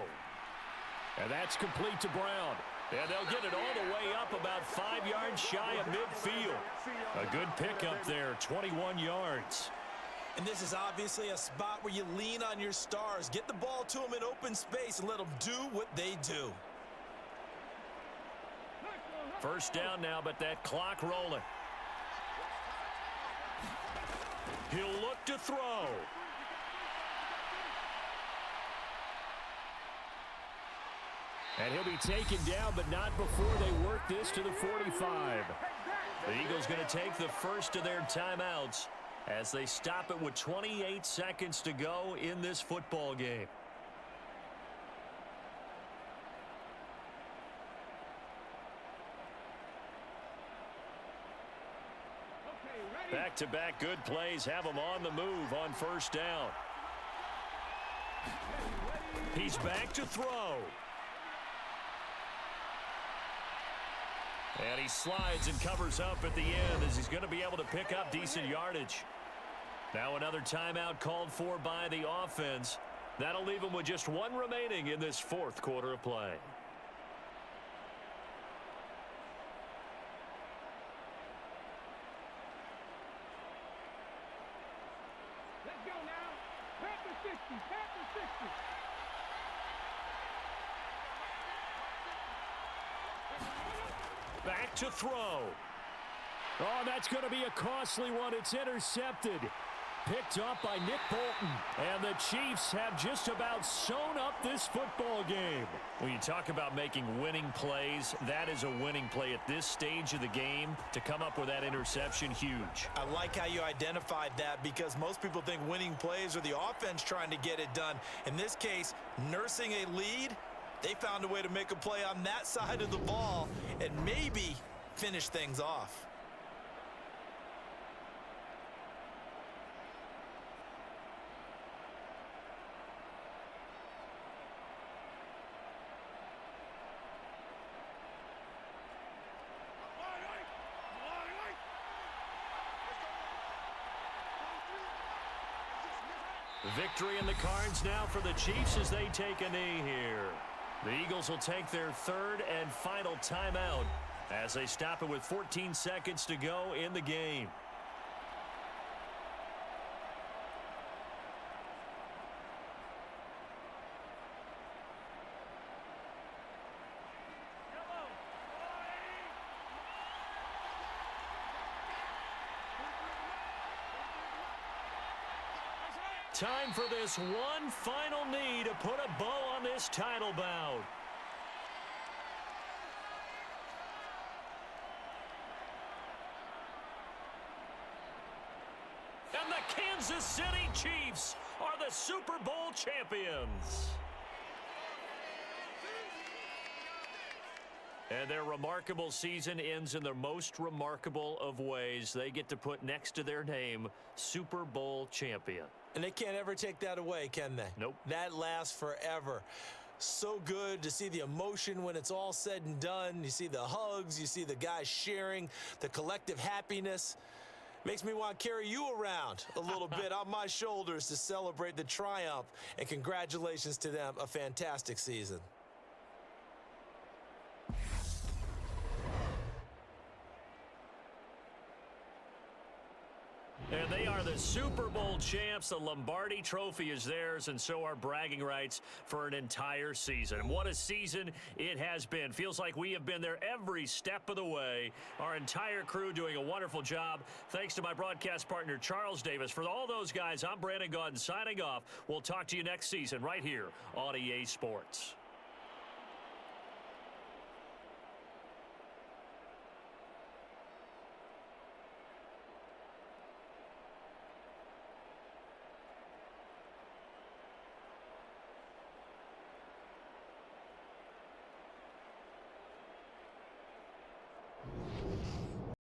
E: And that's complete to Brown.
B: And they'll get it all the way up about 5 yards shy of midfield. A good pickup there, 21 yards.
C: And this is obviously a spot where you lean on your stars. Get the ball to them in open space and let them do what they do.
B: First down now, but that clock rolling. He'll look to throw.
E: And he'll be taken down, but not before they work this to the 45.
B: The Eagles going to take the first of their timeouts as they stop it with 28 seconds to go in this football game. Back-to-back good plays have them on the move on first down. He's back to throw. And he slides and covers up at the end as he's going to be able to pick up decent yardage. Now another timeout called for by the offense. That'll leave them with just one remaining in this fourth quarter of play.
F: Let's go now. Panther 60, Panther 60.
B: Back to throw.
E: Oh, that's going to be a costly one. It's intercepted. Picked up by Nick Bolton. And the Chiefs have just about sewn up this football game.
B: When you talk about making winning plays, that is a winning play at this stage of the game. To come up with that interception, huge.
C: I like how you identified that because most people think winning plays are the offense trying to get it done. In this case, nursing a lead, they found a way to make a play on that side of the ball and maybe finish things off.
B: Victory in the cards now for the Chiefs as they take a knee here. The Eagles will take their third and final timeout as they stop it with 14 seconds to go in the game. Time for this one final knee to put a bow on this title bout. And the Kansas City Chiefs are the Super Bowl champions. And their remarkable season ends in the most remarkable of ways. They get to put next to their name, Super Bowl champion.
C: And they can't ever take that away, can they?
B: Nope.
C: That lasts forever. So good to see the emotion when it's all said and done. You see the hugs, you see the guys sharing, the collective happiness. Makes me want to carry you around a little bit on my shoulders to celebrate the triumph. And congratulations to them, a fantastic season.
B: And they are the Super Bowl champs. The Lombardi Trophy is theirs, and so are bragging rights for an entire season. And what a season it has been. Feels like we have been there every step of the way. Our entire crew doing a wonderful job. Thanks to my broadcast partner, Charles Davis. For all those guys, I'm Brandon Gaudin signing off. We'll talk to you next season right here on EA Sports.